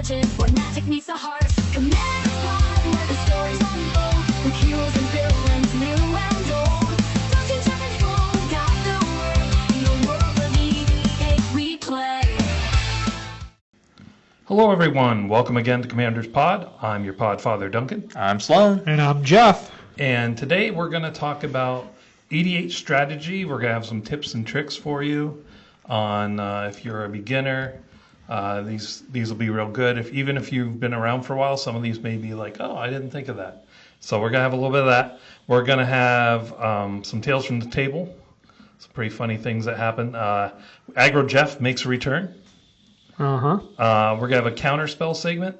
legend where magic meets the heart. Commander's Pod, where the stories unfold, with heroes and villains new and old. Dungeons and Dragons got the word, in the world of EDH we play. Hello everyone, welcome again to Commander's Pod. I'm your pod father Duncan. I'm Sloan. And I'm Jeff. And today we're going to talk about EDH strategy. We're going to have some tips and tricks for you on if you're a beginner. These will be real good. Even if you've been around for a while, some of these may be like, oh, I didn't think of that. So we're going to have a little bit of that. We're going to have some tales from the table. Some pretty funny things that happen. Aggro Jeff makes a return. We're going to have a counter spell segment.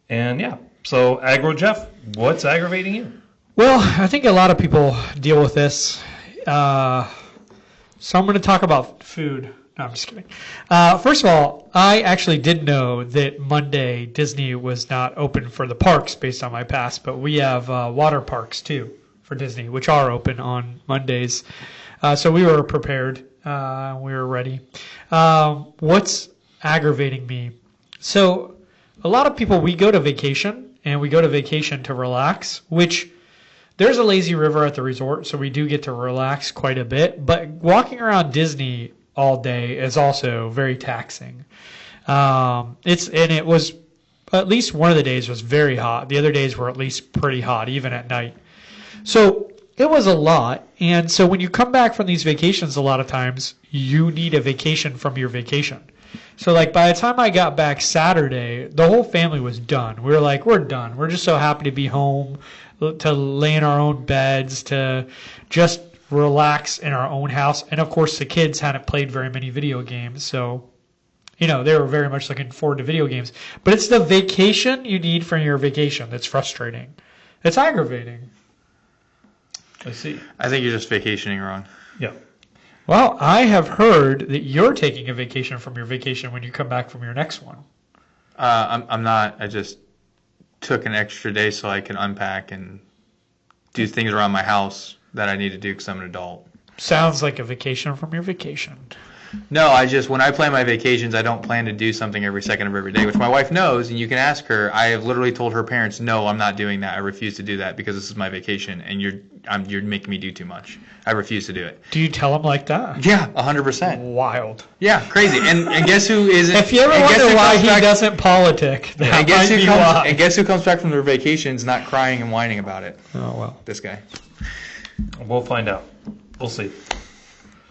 And yeah, so Aggro Jeff, what's aggravating you? Well, I think a lot of people deal with this. So I'm going to talk about food. No, I'm just kidding. First of all, I actually did know that Monday Disney was not open for the parks based on my past, but we have water parks too for Disney, which are open on Mondays. So we were prepared. We were ready. What's aggravating me? So a lot of people, we go to vacation, and we go to vacation to relax, which there's a lazy river at the resort, so we do get to relax quite a bit. But walking around Disney all day is also very taxing. It was at least one of the days was very hot. The other days were at least pretty hot, even at night. So it was a lot. And so when you come back from these vacations, a lot of times you need a vacation from your vacation. So like by the time I got back Saturday, the whole family was done. We were like, we're done. We're just so happy to be home, to lay in our own beds, to just relax in our own house. And of course the kids hadn't played very many video games, so they were very much looking forward to video games. But it's the vacation you need from your vacation that's frustrating. It's aggravating. I see. I think you're just vacationing wrong. Yeah. Well, I have heard that you're taking a vacation from your vacation when you come back from your next one. I'm not. I just took an extra day so I can unpack and do things around my house that I need to do because I'm an adult. Sounds like a vacation from your vacation. No, when I plan my vacations, I don't plan to do something every second of every day, which my wife knows, and you can ask her. I have literally told her parents, no, I'm not doing that. I refuse to do that because this is my vacation, and you're making me do too much. I refuse to do it. Do you tell them like that? Yeah, 100%. Wild. Yeah, crazy. And guess who isn't? If you ever wonder why he doesn't politic, that might be why. And guess who comes back from their vacations not crying and whining about it? Oh, well. This guy. We'll find out. We'll see.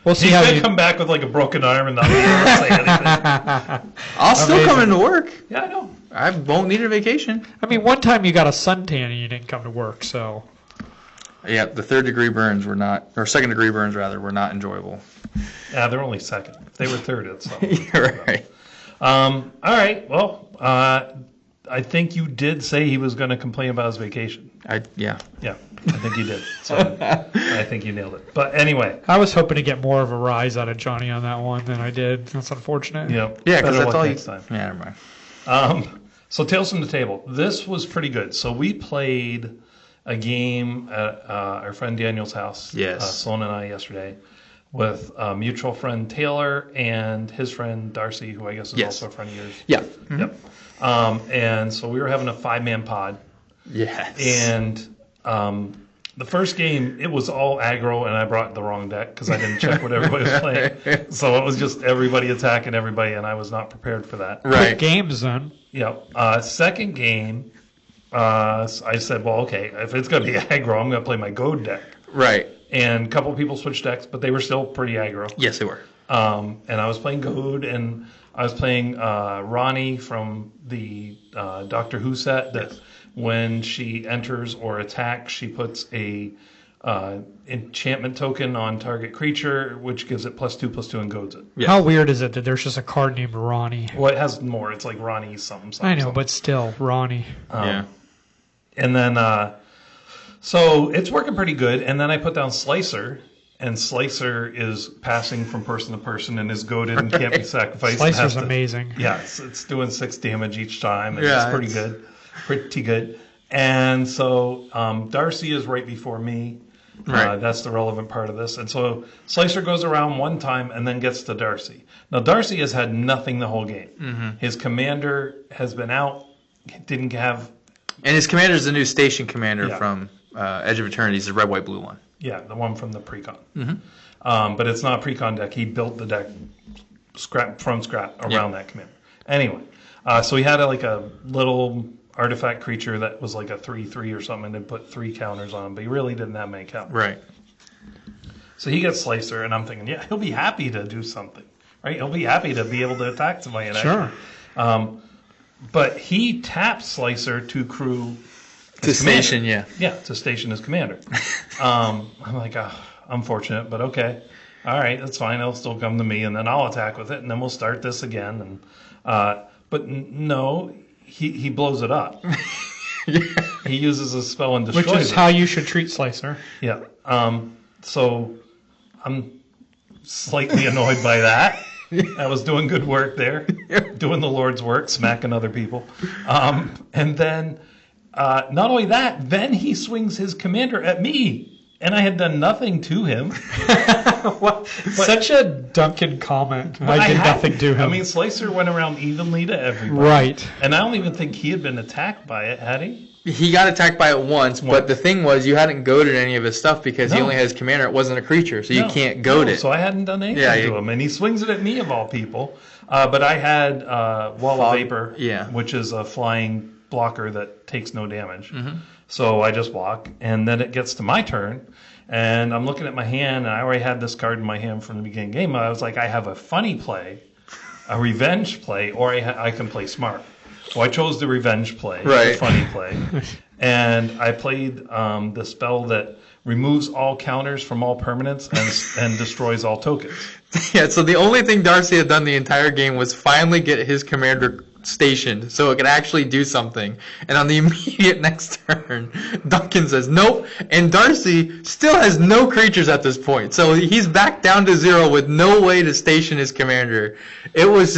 We'll see He's how going to you come back with like a broken arm and not be able to say anything. I'll still come into work. Yeah, I know. I won't need a vacation. I mean, one time you got a suntan and you didn't come to work, so. Yeah, the third-degree burns were not, or second-degree burns rather, were not enjoyable. Yeah, they're only second. If they were third, it's You're right. All right. Well, I think you did say he was going to complain about his vacation. Yeah. Yeah, I think you did. So I think you nailed it. But anyway. I was hoping to get more of a rise out of Johnny on that one than I did. That's unfortunate. Yeah, because that's all next time. Yeah, never mind. So Tales from the Table. This was pretty good. So we played a game at our friend Daniel's house, Yes. Sloan and I, yesterday, with a mutual friend Taylor and his friend Darcy, who I guess is also a friend of yours. Yeah. Mm-hmm. Yep. And so we were having a 5-man pod. Yes. And the first game, it was all aggro, and I brought the wrong deck because I didn't check what everybody was playing. So it was just everybody attacking everybody, and I was not prepared for that. Right. Good games, then. Yeah. Second game, I said, well, okay, if it's going to be aggro, I'm going to play my Goad deck. Right. And a couple of people switched decks, but they were still pretty aggro. Yes, they were. And I was playing Goad, and I was playing Ronnie from the Doctor Who set that when she enters or attacks, she puts a enchantment token on target creature, which gives it +2/+2 and goads it. Yes. How weird is it that there's just a card named Ronnie? Well, it has more. It's like Ronnie something. I know, something. but still, Ronnie. Yeah. And then, so it's working pretty good. And then I put down Slicer, and Slicer is passing from person to person and is goaded and can't be sacrificed. Slicer's amazing. Yeah, it's doing 6 damage each time. And it's pretty good. Pretty good. And so Darcy is right before me. Right. That's the relevant part of this. And so Slicer goes around one time and then gets to Darcy. Now, Darcy has had nothing the whole game. Mm-hmm. His commander has been out, didn't have... And his commander is the new station commander Yeah. from Edge of Eternity. He's the red, white, blue one. Yeah, the one from the precon. Mm-hmm. But it's not a precon deck. He built the deck from scratch around that commander. Anyway, so he had a little artifact creature that was like a 3/3 or something and put 3 counters on him, but he really didn't have many counters. Right. So he gets Slicer, and I'm thinking, yeah, he'll be happy to do something, right? He'll be happy to be able to attack somebody. And Sure. But he taps Slicer to crew To station, yeah. Yeah, to station his commander. I'm like, unfortunate, but okay. All right, that's fine. It'll still come to me, and then I'll attack with it, and then we'll start this again. And no, he blows it up. He uses a spell and destroys it. Which is how you should treat Slicer. Yeah. So I'm slightly annoyed by that. I was doing good work there, doing the Lord's work, smacking other people. And then, not only that, then he swings his commander at me. And I had done nothing to him. Such a Duncan comment. I did nothing to him. I mean, Slicer went around evenly to everybody. Right. And I don't even think he had been attacked by it, had he? He got attacked by it once, but the thing was you hadn't goaded any of his stuff because he No. only has commander. It wasn't a creature, so you No. can't goad No, it. So I hadn't done anything Yeah, to him. And he swings it at me, of all people. But I had Wall Fog, of Vapor, yeah. which is a flying blocker that takes no damage. Mm-hmm. So I just walk, and then it gets to my turn, and I'm looking at my hand, and I already had this card in my hand from the beginning of the game. I was like, I have a funny play, a revenge play, or I can play smart. So I chose the revenge play, the Right. funny play, and I played the spell that removes all counters from all permanents and destroys all tokens. Yeah, so the only thing Darcy had done the entire game was finally get his commander stationed so it could actually do something. And on the immediate next turn, Duncan says nope, and Darcy still has no creatures at this point. So he's back down to 0 with no way to station his commander. It was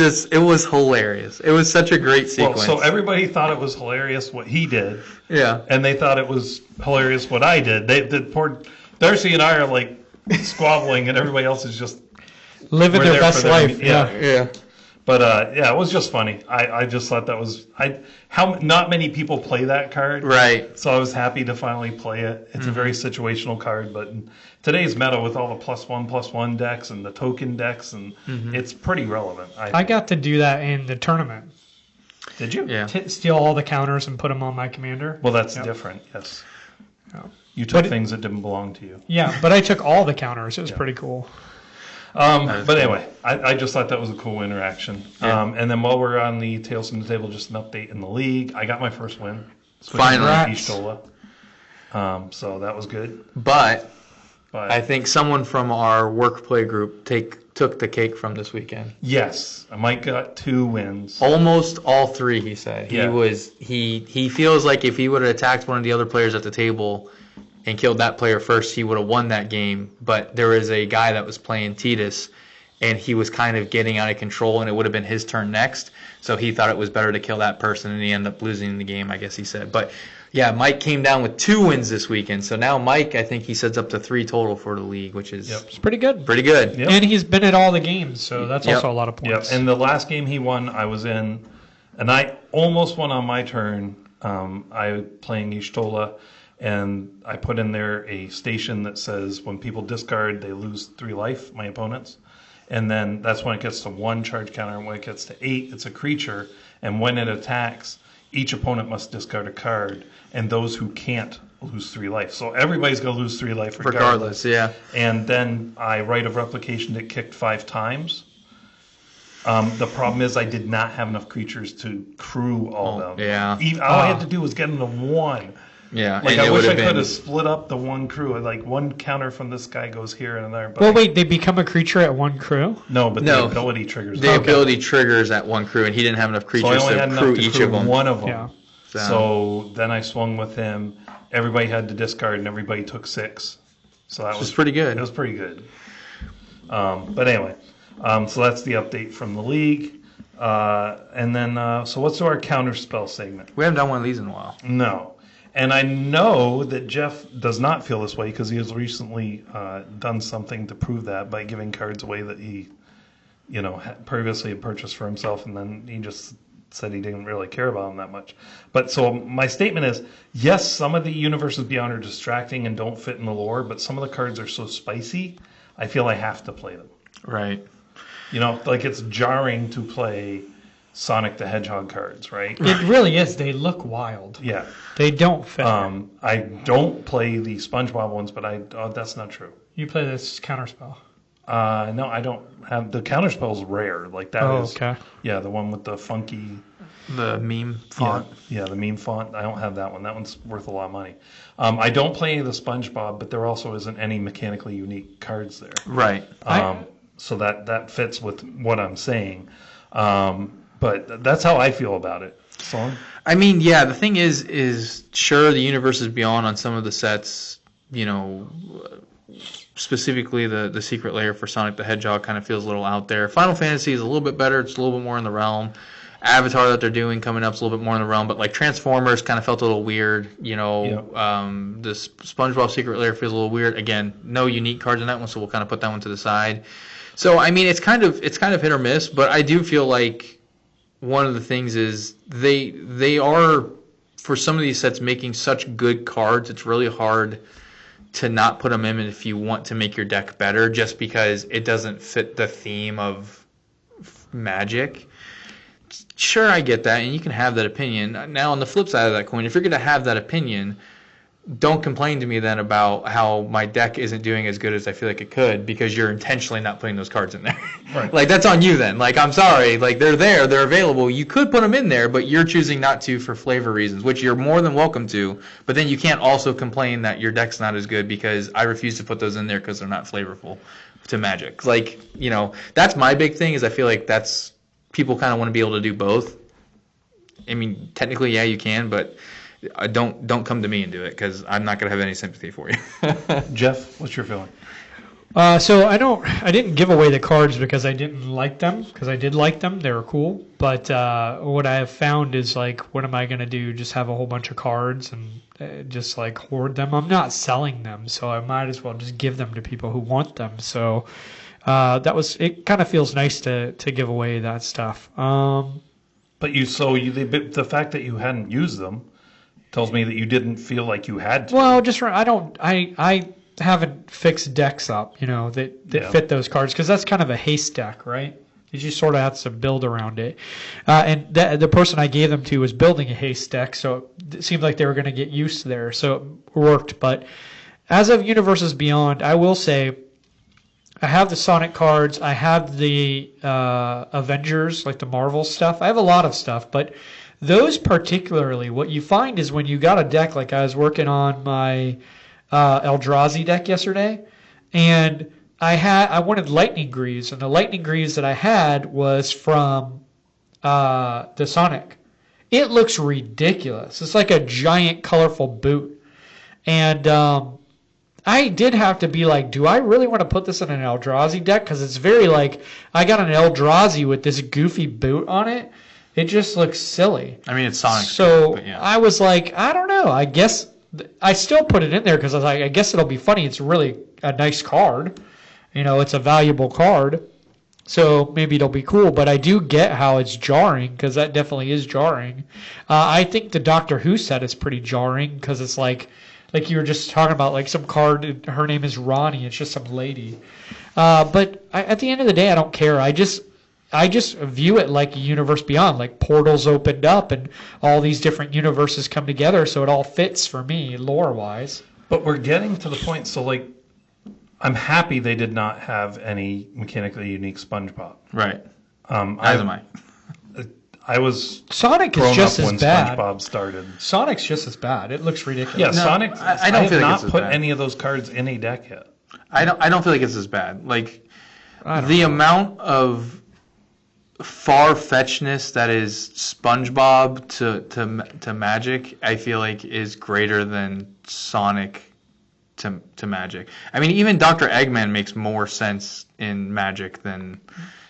hilarious. It was such a great sequence. Well, so everybody thought it was hilarious what he did, yeah. and they thought it was hilarious what I did. The poor Darcy and I are like squabbling, and everybody else is just Living we're their there best for them. life. Yeah. Yeah. But yeah, it was just funny. I just thought that was how not many people play that card, Right. So I was happy to finally play it. It's a very situational card, but in today's meta with all the +1/+1 decks and the token decks, and it's pretty relevant. I got to do that in the tournament. Did you? Yeah. Steal all the counters and put them on my commander. Well, that's Yep. different. Yes. Yeah. You took But- things that didn't belong to you. Yeah, but I took all the counters. It was pretty cool. But anyway, I just thought that was a cool interaction. Yeah. And then while we're on the Tales from the Table, just an update in the league. I got my first win. Finally. Ishtola. So that was good. But But I think someone from our work play group took the cake from this weekend. yes, Mike got 2 wins. Almost all 3, he said. Yeah. He feels like if he would have attacked one of the other players at the table and killed that player first, he would have won that game. But there was a guy that was playing Titus, and he was kind of getting out of control, and it would have been his turn next. So he thought it was better to kill that person, and he ended up losing the game, I guess he said. But yeah, Mike came down with 2 wins this weekend. So now Mike, I think he sets up to 3 total for the league, which is Yep. It's pretty good. pretty good. Yep. And he's been at all the games, so that's Yep. also a lot of Yep. points. And the last game he won, I was in, and I almost won on my turn. I was playing Ishtola, and I put in there a station that says when people discard, they lose 3 life, my opponents. And then that's when it gets to 1 charge counter, and when it gets to 8, it's a creature. And when it attacks, each opponent must discard a card, and those who can't lose 3 life. So everybody's going to lose 3 life Regardless, yeah. And then I Rite of Replication that kicked 5 times. The problem is I did not have enough creatures to crew all of them. yeah. All I had to do was get them to 1. Yeah. Like and I it wish would I have could been have split up the 1 crew. Like 1 counter from this guy goes here and there. But well, wait, they become a creature at 1 crew? no, but No. the ability triggers. the ability triggers at 1 crew, and he didn't have enough So I creatures only to had enough crew to each crew of them. 1 of them. Yeah. So then I swung with him. Everybody had to discard, and everybody took 6. So that Which was is pretty good. It was pretty good. But anyway, so that's the update from the league. And then, so what's our counter spell segment? We haven't done one of these in a while. No. And I know that Jeff does not feel this way because he has recently done something to prove that by giving cards away that he, previously had purchased for himself, and then he just said he didn't really care about them that much. But so my statement is, yes, some of the Universes Beyond are distracting and don't fit in the lore, but some of the cards are so spicy, I feel I have to play them. Right. Like it's jarring to play Sonic the Hedgehog cards, right? It really is. They look wild. Yeah. They don't fit. I don't play the SpongeBob ones, but that's not true. You play this counterspell. No, I don't have the counterspell's rare. Like that is, okay. Yeah, the one with the funky, The meme font. Yeah, the meme font. I don't have that one. That one's worth a lot of money. I don't play any of the SpongeBob, but there also isn't any mechanically unique cards there. Right. So that fits with what I'm saying. But that's how I feel about it. Song? I mean, yeah, the thing is sure, the Universes Beyond on some of the sets, specifically the secret layer for Sonic the Hedgehog kind of feels a little out there. Final Fantasy is a little bit better. It's a little bit more in the realm. Avatar that they're doing coming up is a little bit more in the realm. But like Transformers kind of felt a little weird. This SpongeBob secret layer feels a little weird. Again, no unique cards in that one, so we'll kind of put that one to the side. So I mean, it's kind of hit or miss. But I do feel like one of the things is they are, for some of these sets, making such good cards. It's really hard to not put them in if you want to make your deck better, just because it doesn't fit the theme of Magic. Sure, I get that, and you can have that opinion. Now, on the flip side of that coin, if you're going to have that opinion, don't complain to me then about how my deck isn't doing as good as I feel like it could, because you're intentionally not putting those cards in there. Right. Like, that's on you then. Like, I'm sorry. Like, they're there. They're available. You could put them in there, but you're choosing not to for flavor reasons, which you're more than welcome to. But then you can't also complain that your deck's not as good because I refuse to put those in there because they're not flavorful to Magic. Like, that's my big thing, is I feel like that's people kind of want to be able to do both. I mean, technically, yeah, you can, but don't come to me and do it, because I'm not going to have any sympathy for you. Jeff, what's your feeling? So I didn't give away the cards because I didn't like them, because I did like them. They were cool. But what I have found is, like, what am I going to do? Just have a whole bunch of cards and just, like, hoard them? I'm not selling them, so I might as well just give them to people who want them. So it kind of feels nice to give away that stuff. But the fact that you hadn't used them tells me that you didn't feel like you had to. Well, I haven't fixed decks up, that fit those cards, because that's kind of a haste deck, right? You just sort of have to build around it. And the person I gave them to was building a haste deck, so it seemed like they were going to get used there, so it worked. But as of Universes Beyond, I will say I have the Sonic cards, I have the Avengers, like the Marvel stuff. I have a lot of stuff, but those particularly, what you find is when you got a deck, like I was working on my Eldrazi deck yesterday, and I wanted Lightning Greaves, and the Lightning Greaves that I had was from the Sonic. It looks ridiculous. It's like a giant colorful boot. And I did have to be like, do I really want to put this in an Eldrazi deck? Because it's very like, I got an Eldrazi with this goofy boot on it. It just looks silly. I mean, it's Sonic. So but yeah. I was like, I don't know. I guess I still put it in there because I was like, I guess it'll be funny. It's really a nice card. It's a valuable card. So maybe it'll be cool. But I do get how it's jarring, because that definitely is jarring. I think the Doctor Who set is pretty jarring, because it's like you were just talking about, like some card, her name is Ronnie. It's just some lady. But at the end of the day, I don't care. I just view it like a universe beyond, like portals opened up and all these different universes come together, so it all fits for me, lore-wise. But we're getting to the point, so, like, I'm happy they did not have any mechanically unique SpongeBob. Right. As am I. I was Sonic is grown just up as when bad. SpongeBob started. Sonic's just as bad. It looks ridiculous. Yeah, No, Sonic. I don't feel have like not it's as put bad. any of those cards in a deck yet. I don't feel like it's as bad. Like, I don't the know. amount of far-fetchedness that is SpongeBob to Magic, I feel like is greater than Sonic to Magic. I mean, even Dr. Eggman makes more sense in Magic than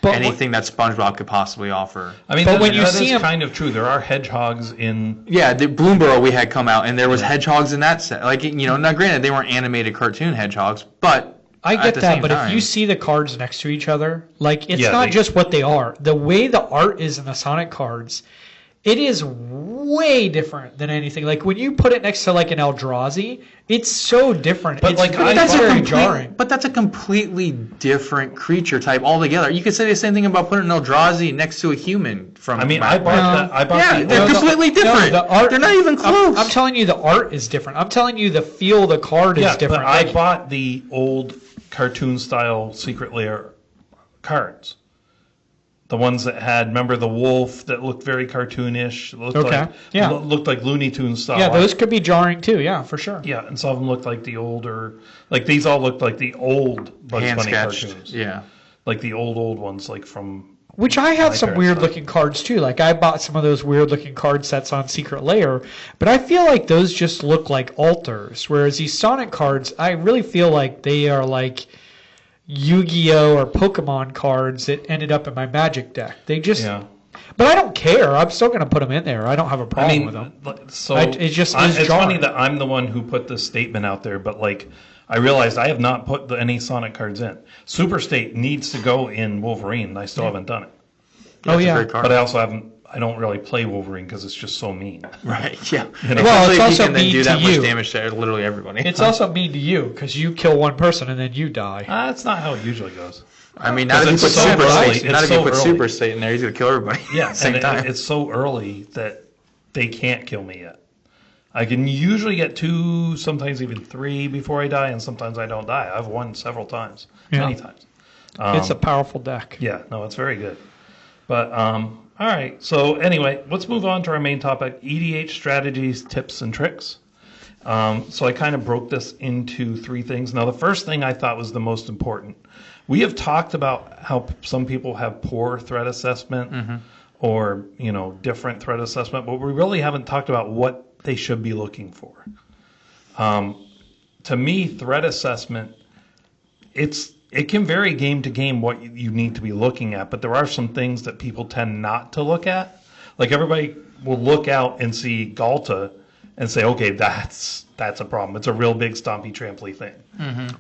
But anything that SpongeBob could possibly offer. I mean, But that, when you that see is 'em- kind of true. There are hedgehogs in. Yeah, the Bloomborough we had come out, and there was hedgehogs in that set. Like, you know, now granted, they weren't animated cartoon hedgehogs, but I at get the that, same but time, if you see the cards next to each other, like it's Yeah, not they- just what they are. The way the art is in the Sonic cards, it is way different than anything. Like when you put it next to like an Eldrazi, it's so different. But, it's like, very, I that's very jarring. but that's a completely different creature type altogether. You could say the same thing about putting an Eldrazi next to a human from. I mean, I bought No. that. I bought Yeah, the. they're old- completely different. the art, They're not even close. I'm telling you, the art is different. I'm telling you, the feel of the card is yeah, different. but I Like, bought the old cartoon style Secret Lair cards. The ones that had, remember the wolf that looked very cartoonish? Looked Okay, like, yeah. Looked like Looney Tunes style. yeah, those could be jarring too. Yeah, for sure. Yeah, and some of them looked like the older, like these all looked like the old Bugs hand Bunny sketched. cartoons. Yeah. Like the old ones, like from. Which I have My some parents weird thought. looking cards too. Like I bought some of those weird looking card sets on Secret Lair, but I feel like those just look like altars. Whereas these Sonic cards, I really feel like they are like Yu-Gi-Oh or Pokemon cards that ended up in my Magic deck. They just, Yeah. but I don't care. I'm still going to put them in there. I don't have a I problem mean, with them. so it just is it's jarring. funny that I'm the one who put this statement out there, but like I realized I have not put any Sonic cards in. Super State needs to go in Wolverine, and I still haven't done it. Oh It's a yeah. great card. But I also haven't. I don't really play Wolverine because it's just so mean. Right. Yeah. You know? Well, Especially it's if also you can then mean do to that much you. damage to literally everybody. It's also mean to you because you kill one person and then you die. That's not how it usually goes. I mean, not if you It's put so Super early. State. It's Not if you so put early. Super State in there, he's gonna kill everybody. Yeah, at the same and time. it's so early that they can't kill me yet. I can usually get 2, sometimes even 3 before I die, and sometimes I don't die. I've won several times, many times. It's a powerful deck. Yeah, no, it's very good. But all right. So anyway, let's move on to our main topic: EDH strategies, tips, and tricks. So I kind of broke this into 3 things. Now, the first thing I thought was the most important. We have talked about how some people have poor threat assessment or different threat assessment, but we really haven't talked about what they should be looking for. To me, threat assessment, it can vary game to game what you need to be looking at, but there are some things that people tend not to look at. Like everybody will look out and see Galta and say, okay, that's a problem. It's a real big stompy tramply thing.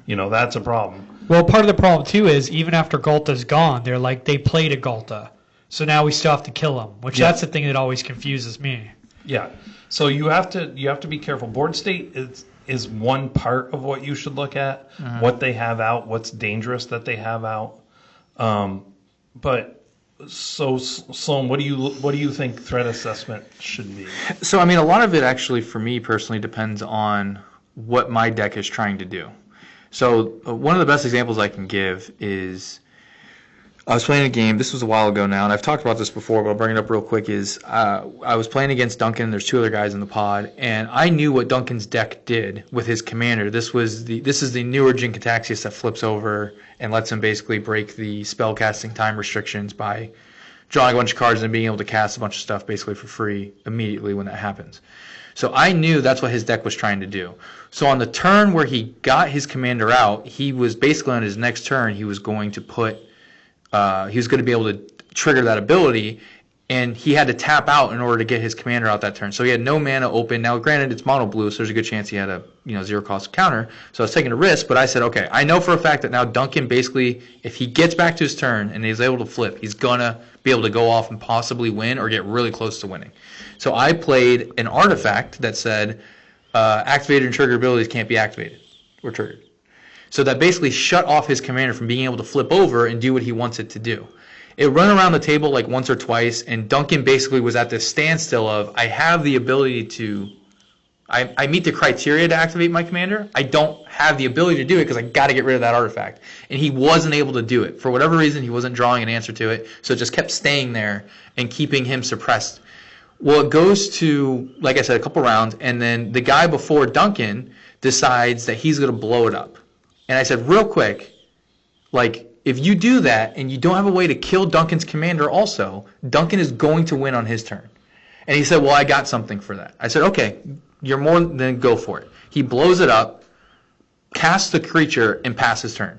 That's a problem. Well, part of the problem too is even after Galta's gone, they're like they played a Galta, so now we still have to kill him. Which Yeah. that's the thing that always confuses me. Yeah. So you have to be careful. Board state is one part of what you should look at. What they have out, what's dangerous that they have out. But so Sloan, what do you think threat assessment should be? So, I mean, a lot of it actually, for me personally, depends on what my deck is trying to do. So, one of the best examples I can give is I was playing a game. This was a while ago now, and I've talked about this before, but I'll bring it up real quick. I was playing against Duncan. There's 2 other guys in the pod, and I knew what Duncan's deck did with his commander. This is the newer Jin Cataxius that flips over and lets him basically break the spellcasting time restrictions by drawing a bunch of cards and being able to cast a bunch of stuff basically for free immediately when that happens. So I knew that's what his deck was trying to do. So on the turn where he got his commander out, he was basically on his next turn, he was going to be able to trigger that ability, and he had to tap out in order to get his commander out that turn. So he had no mana open. Now, granted, it's mono blue, so there's a good chance he had a 0 cost counter. So I was taking a risk, but I said, okay, I know for a fact that now Duncan basically, if he gets back to his turn and he's able to flip, he's gonna be able to go off and possibly win or get really close to winning. So I played an artifact that said activated and triggered abilities can't be activated or triggered. So that basically shut off his commander from being able to flip over and do what he wants it to do. It ran around the table like once or twice, and Duncan basically was at this standstill of, I have the ability to, I meet the criteria to activate my commander. I don't have the ability to do it because I got to get rid of that artifact. And he wasn't able to do it. For whatever reason, he wasn't drawing an answer to it, so it just kept staying there and keeping him suppressed. Well, it goes to, like I said, a couple rounds, and then the guy before Duncan decides that he's going to blow it up. And I said, real quick, like, if you do that and you don't have a way to kill Duncan's commander also, Duncan is going to win on his turn. And he said, well, I got something for that. I said, okay, you're more than go for it. He blows it up. casts the creature and passes turn.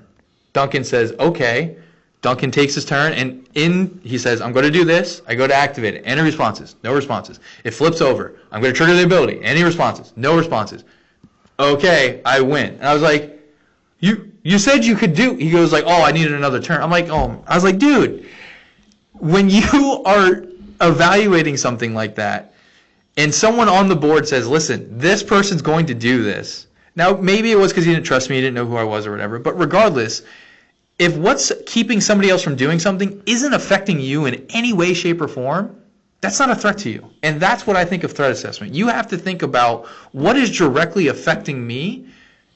Duncan says, okay. Duncan takes his turn, and he says, I'm going to do this. I go to activate it. Any responses? No responses. It flips over. I'm going to trigger the ability. Any responses? No responses. Okay, I win. And I was like, you said you could do. He goes like, oh, I needed another turn. I'm like, oh. I was like, dude, when you are evaluating something like that, and someone on the board says, listen, this person's going to do this. Now, maybe it was because he didn't trust me, he didn't know who I was or whatever, but regardless, if what's keeping somebody else from doing something isn't affecting you in any way, shape, or form, that's not a threat to you. And that's what I think of threat assessment. You have to think about what is directly affecting me,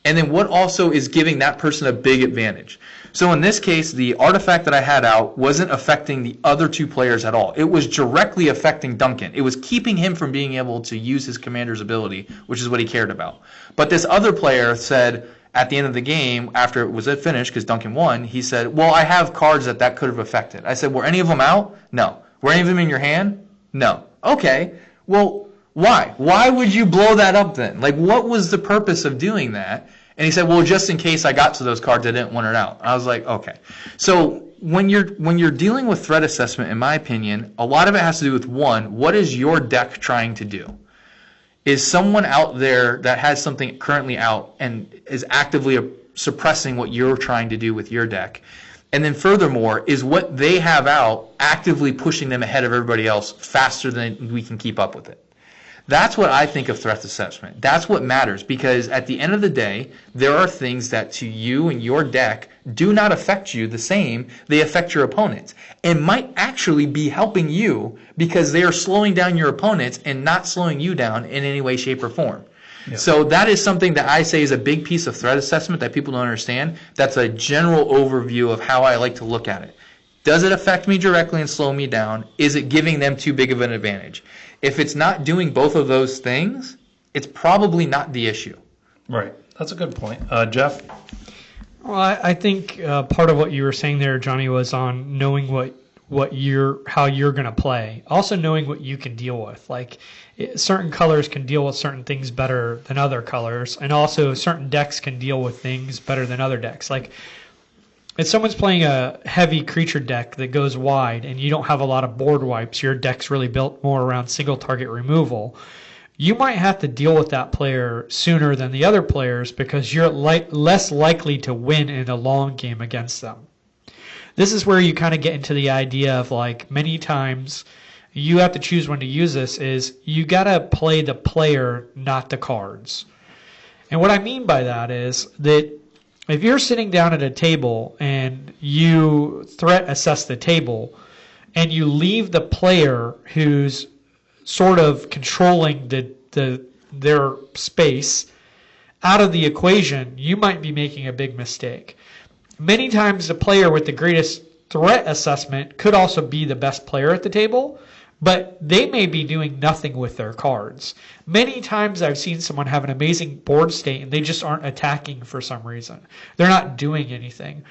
and then what also is giving that person a big advantage. So in this case, the artifact that I had out wasn't affecting the other two players at all. It was directly affecting Duncan. It was keeping him from being able to use his commander's ability, which is what he cared about. But this other player said, at the end of the game, after it was finished, because Duncan won, he said, well, I have cards that could have affected. I said, were any of them out? No. Were any of them in your hand? No. Okay. Well, why? Why would you blow that up then? Like, what was the purpose of doing that? And he said, well, just in case I got to those cards, I didn't want it out. I was like, okay. So when you're dealing with threat assessment, in my opinion, a lot of it has to do with, one, what is your deck trying to do? Is someone out there that has something currently out and is actively suppressing what you're trying to do with your deck? And then furthermore, is what they have out actively pushing them ahead of everybody else faster than we can keep up with it? That's what I think of threat assessment. That's what matters, because at the end of the day, there are things that to you and your deck do not affect you the same. They affect your opponents and might actually be helping you because they are slowing down your opponents and not slowing you down in any way, shape, or form. Yep. So that is something that I say is a big piece of threat assessment that people don't understand. That's a general overview of how I like to look at it. Does it affect me directly and slow me down? Is it giving them too big of an advantage? If it's not doing both of those things, it's probably not the issue. Right. That's a good point. Jeff? Well, I think part of what you were saying there, Johnny, was on knowing how you're going to play. Also knowing what you can deal with. Like, certain colors can deal with certain things better than other colors, and also certain decks can deal with things better than other decks. Like, if someone's playing a heavy creature deck that goes wide and you don't have a lot of board wipes, your deck's really built more around single target removal, you might have to deal with that player sooner than the other players because you're less likely to win in a long game against them. This is where you kind of get into the idea of, like, many times you have to choose when to use this is you got to play the player, not the cards. And what I mean by that is that if you're sitting down at a table and you threat assess the table and you leave the player who's sort of controlling their space out of the equation, you might be making a big mistake. Many times the player with the greatest threat assessment could also be the best player at the table, but they may be doing nothing with their cards. Many times I've seen someone have an amazing board state and they just aren't attacking for some reason. They're not doing anything.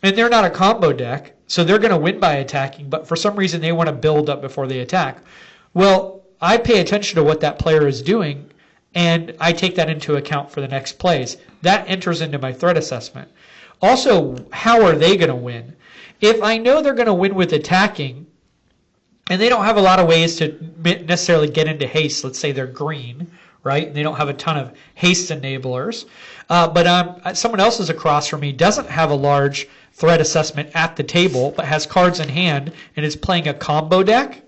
And they're not a combo deck, so they're going to win by attacking, but for some reason they want to build up before they attack. Well, I pay attention to what that player is doing, and I take that into account for the next plays. That enters into my threat assessment. Also, how are they going to win? If I know they're going to win with attacking, and they don't have a lot of ways to necessarily get into haste. Let's say they're green, right? They don't have a ton of haste enablers. But someone else is across from me, doesn't have a large threat assessment at the table, but has cards in hand and is playing a combo deck.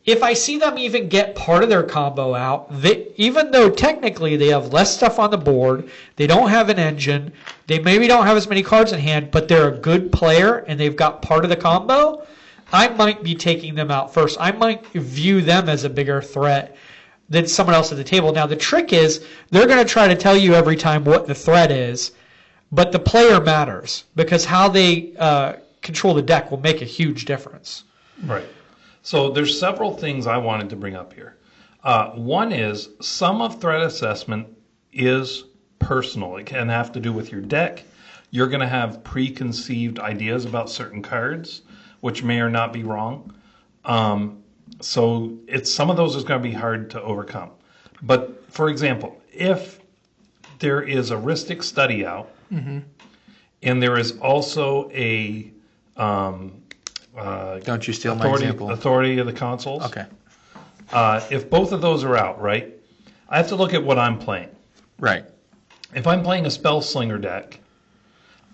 If I see them even get part of their combo out, even though technically they have less stuff on the board, they don't have an engine, they maybe don't have as many cards in hand, but they're a good player and they've got part of the combo, I might be taking them out first. I might view them as a bigger threat than someone else at the table. Now, the trick is they're going to try to tell you every time what the threat is, but the player matters because how they control the deck will make a huge difference. Right. So there's several things I wanted to bring up here. One is some of threat assessment is personal. It can have to do with your deck. You're going to have preconceived ideas about certain cards, which may or not be wrong. So some of those is going to be hard to overcome. But for example, if there is a Ristic study out, and there is also a Don't you steal my example. Authority of the Consoles. Okay. If both of those are out, right, I have to look at what I'm playing. Right. If I'm playing a Spell Slinger deck,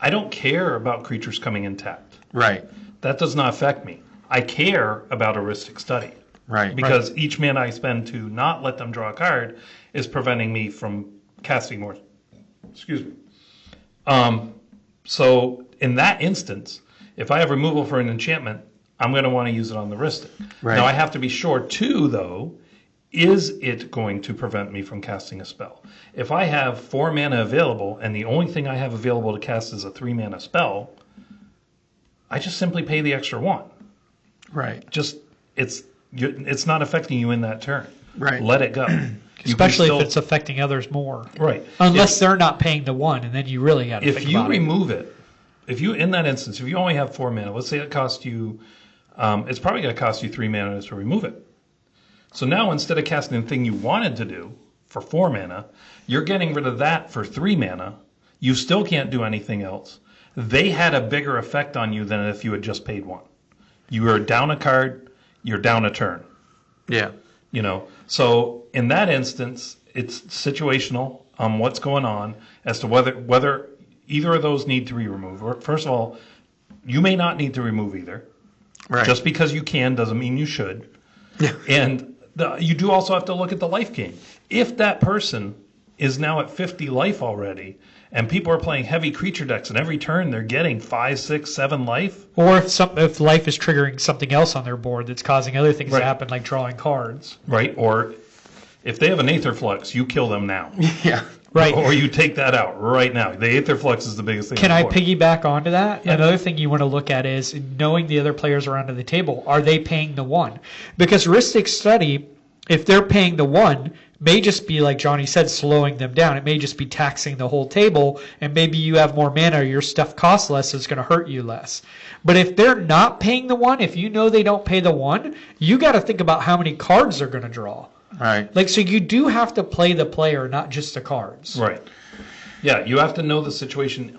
I don't care about creatures coming in tapped. Right. That does not affect me. I care about a Ristic study. Right. Because each mana I spend to not let them draw a card is preventing me from casting more. Excuse me. So in that instance, if I have removal for an enchantment, I'm going to want to use it on the Ristic. Right. Now I have to be sure too, though, is it going to prevent me from casting a spell? If I have 4 mana available and the only thing I have available to cast is a 3 mana spell, I just simply pay the extra 1. Right. It's not affecting you in that turn. Right. Let it go. Especially if it's affecting others more. Right. Unless they're not paying the 1, and then you really got to think If you about it. remove it, in that instance, if you only have 4 mana, let's say it costs you, it's probably going to cost you 3 mana to remove it. So now instead of casting the thing you wanted to do for 4 mana, you're getting rid of that for 3 mana. You still can't do anything else. They had a bigger effect on you than if you had just paid 1. You are down a card, you're down a turn. Yeah. So in that instance, it's situational on what's going on as to whether either of those need to be removed. First of all, you may not need to remove either. Right. Just because you can doesn't mean you should. Yeah. And you do also have to look at the life gain. If that person is now at 50 life already, and people are playing heavy creature decks, and every turn they're getting 5, 6, 7 life. Or if life is triggering something else on their board that's causing other things Right. to happen, like drawing cards. Right. Or if they have an Aether Flux, you kill them now. Yeah. Right. Or you take that out right now. The Aether Flux is the biggest thing. Can on I the board. piggyback onto that? Yeah. Another thing you want to look at is knowing the other players around the table. Are they paying the 1? Because Ristic Study, if they're paying the 1, may just be, like Johnny said, slowing them down. It may just be taxing the whole table, and maybe you have more mana or your stuff costs less, so it's going to hurt you less. But if they're not paying the 1, if you know they don't pay the 1, you got to think about how many cards they're going to draw. Right. Like, so you do have to play the player, not just the cards. Right. Yeah, you have to know the situation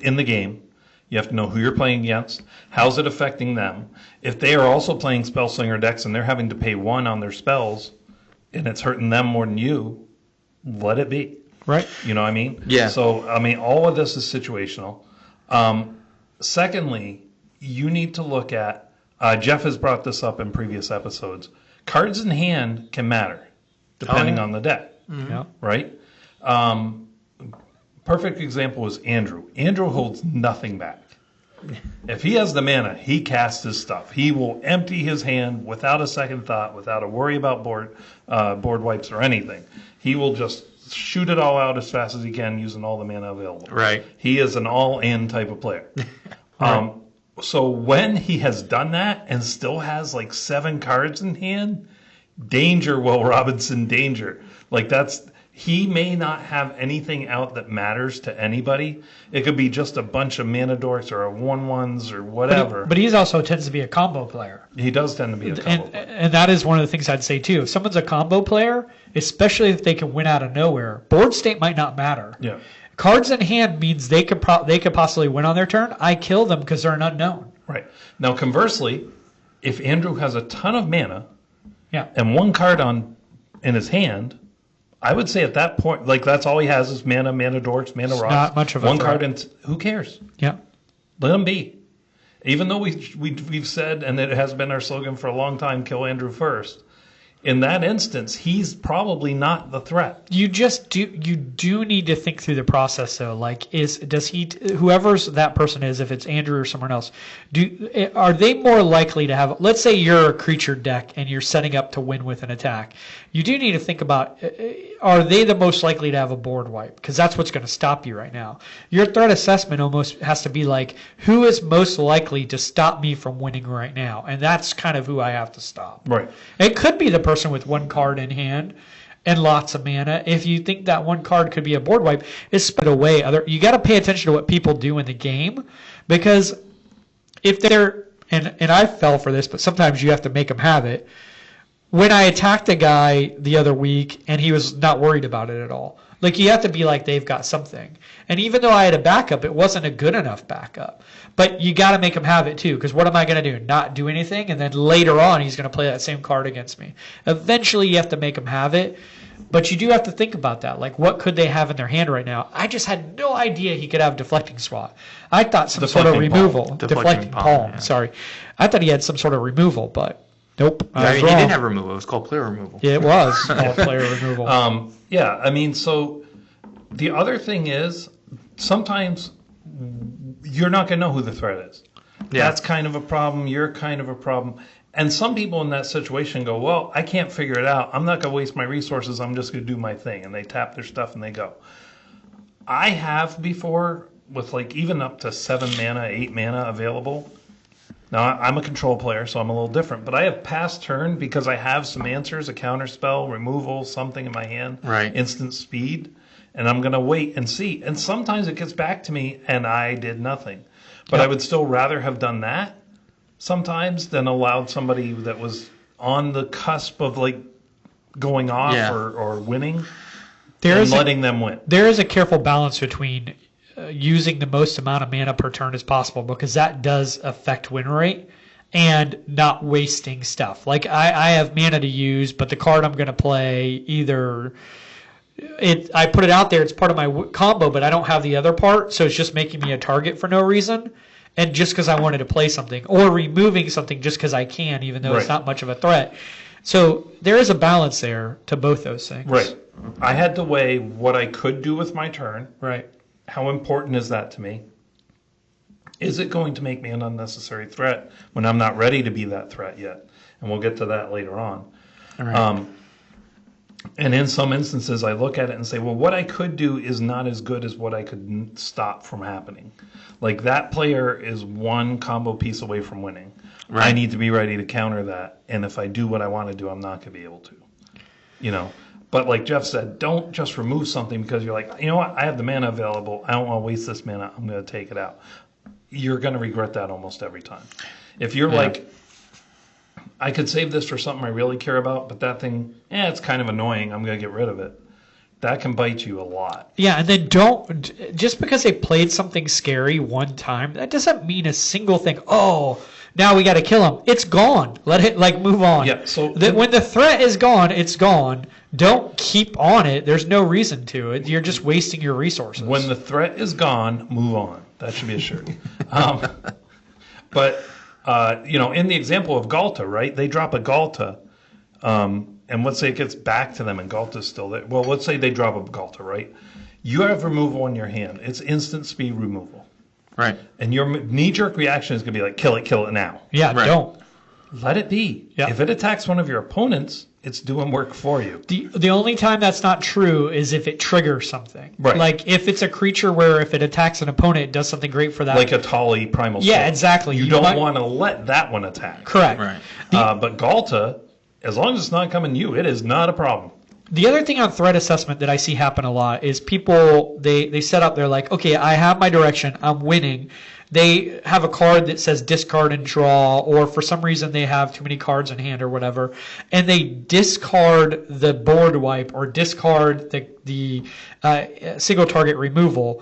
in the game. You have to know who you're playing against. How's it affecting them? If they are also playing Spellslinger decks and they're having to pay 1 on their spells, and it's hurting them more than you, let it be. Right. You know what I mean? Yeah. So, all of this is situational. Secondly, you need to look at, Jeff has brought this up in previous episodes, cards in hand can matter depending on the deck, Yeah. right? Perfect example is Andrew. Andrew holds nothing back. If he has the mana, he casts his stuff. He will empty his hand without a second thought, without a worry about board wipes or anything. He will just shoot it all out as fast as he can using all the mana available. Right. He is an all-in type of player. So when he has done that and still has like 7 cards in hand, danger, Will Robinson, danger. Like he may not have anything out that matters to anybody. It could be just a bunch of mana dorks or a 1/1s or whatever. But he also tends to be a combo player. He does tend to be a combo player. And that is one of the things I'd say too. If someone's a combo player, especially if they can win out of nowhere, board state might not matter. Yeah. Cards in hand means they could possibly win on their turn. I kill them because they're an unknown. Right. Now, conversely, if Andrew has a ton of mana Yeah. and 1 card in his hand, I would say at that point, like that's all he has is mana dorks, mana rocks. not much of a 1 threat. card, and who cares? Yeah. Let him be. Even though we've said, and it has been our slogan for a long time, kill Andrew first. In that instance, he's probably not the threat. You do need to think through the process though. Like, whoever's that person is, if it's Andrew or someone else, are they more likely to have? Let's say you're a creature deck and you're setting up to win with an attack. You do need to think about, are they the most likely to have a board wipe? Because that's what's going to stop you right now. Your threat assessment almost has to be like, who is most likely to stop me from winning right now? And that's kind of who I have to stop. Right. It could be the person with 1 card in hand and lots of mana. If you think that 1 card could be a board wipe, it's spread away. You got to pay attention to what people do in the game, because if they're and I fell for this, but sometimes you have to make them have it. When I attacked a guy the other week and he was not worried about it at all, Like, you have to be like, they've got something. And even though I had a backup, it wasn't a good enough backup. But you got to make him have it too, because what am I going to do? Not do anything? And then later on, he's going to play that same card against me. Eventually, you have to make him have it. But you do have to think about that. Like, what could they have in their hand right now? I just had no idea he could have deflecting swat. I thought some sort of removal. Deflecting palm. Yeah. Sorry. I thought he had some sort of removal, but nope. I mean, he didn't have removal. It was called player removal. Yeah, it was called player removal. Yeah, I mean, so the other thing is sometimes you're not going to know who the threat is. Yeah. That's kind of a problem. You're kind of a problem. And some people in that situation go, well, I can't figure it out. I'm not going to waste my resources. I'm just going to do my thing. And they tap their stuff and they go. I have before with like even up to 7 mana, 8 mana available. Now, I'm a control player, so I'm a little different. But I have passed turn because I have some answers, a counter spell, removal, something in my hand, Right. instant speed. And I'm going to wait and see. And sometimes it gets back to me and I did nothing. But Yep. I would still rather have done that sometimes than allowed somebody that was on the cusp of like going off Yeah. or winning There and is letting them win. there is a careful balance between using the most amount of mana per turn as possible, because that does affect win rate, and not wasting stuff. Like, I have mana to use, but the card I'm going to play either... I put it out there, it's part of my combo, but I don't have the other part, so it's just making me a target for no reason, and just because I wanted to play something, or removing something just because I can, even though it's Right. not much of a threat. So there is a balance there to both those things. Right. I had to weigh what I could do with my turn. Right. How important is that to me? Is it going to make me an unnecessary threat when I'm not ready to be that threat yet? And we'll get to that later on. All right. And in some instances, I look at it and say, well, what I could do is not as good as what I could stop from happening. Like, that player is one combo piece away from winning. Right. I need to be ready to counter that. And if I do what I want to do, I'm not going to be able to. You know? But like Jeff said, don't just remove something because you're like, you know what? I have the mana available. I don't want to waste this mana. I'm going to take it out. You're going to regret that almost every time. If you're like, I could save this for something I really care about, but that thing, it's kind of annoying. I'm going to get rid of it. That can bite you a lot. Yeah, and then don't, just because they played something scary one time, that doesn't mean a single thing. Oh, now we got to kill him. It's gone. Let it, like, move on. Yeah, so when the threat is gone, it's gone. Don't keep on it. There's no reason to it. You're just wasting your resources. when the threat is gone, move on. That should be a shirt. But, in the example of Galta, right? They drop a Galta, and let's say it gets back to them and Galta's still there. Well, let's say they drop a Galta, right? You have removal in your hand. It's instant speed removal. Right. And your knee-jerk reaction is going to be like, kill it now. Yeah, Right. don't. Let it be. Yeah. If it attacks one of your opponents, it's doing work for you. The only time that's not true is if it triggers something. Right. Like, if it's a creature where if it attacks an opponent, it does something great for that. Like a Tali Primal Yeah, Soul. exactly. You You don't might- want to let that one attack. Correct. Right. But Galta, as long as it's not coming to you, it is not a problem. The other thing on threat assessment that I see happen a lot is people, they set up, they're like, okay, I have my direction, I'm winning. They have a card that says discard and draw, or for some reason they have too many cards in hand or whatever, and they discard the board wipe or discard the single target removal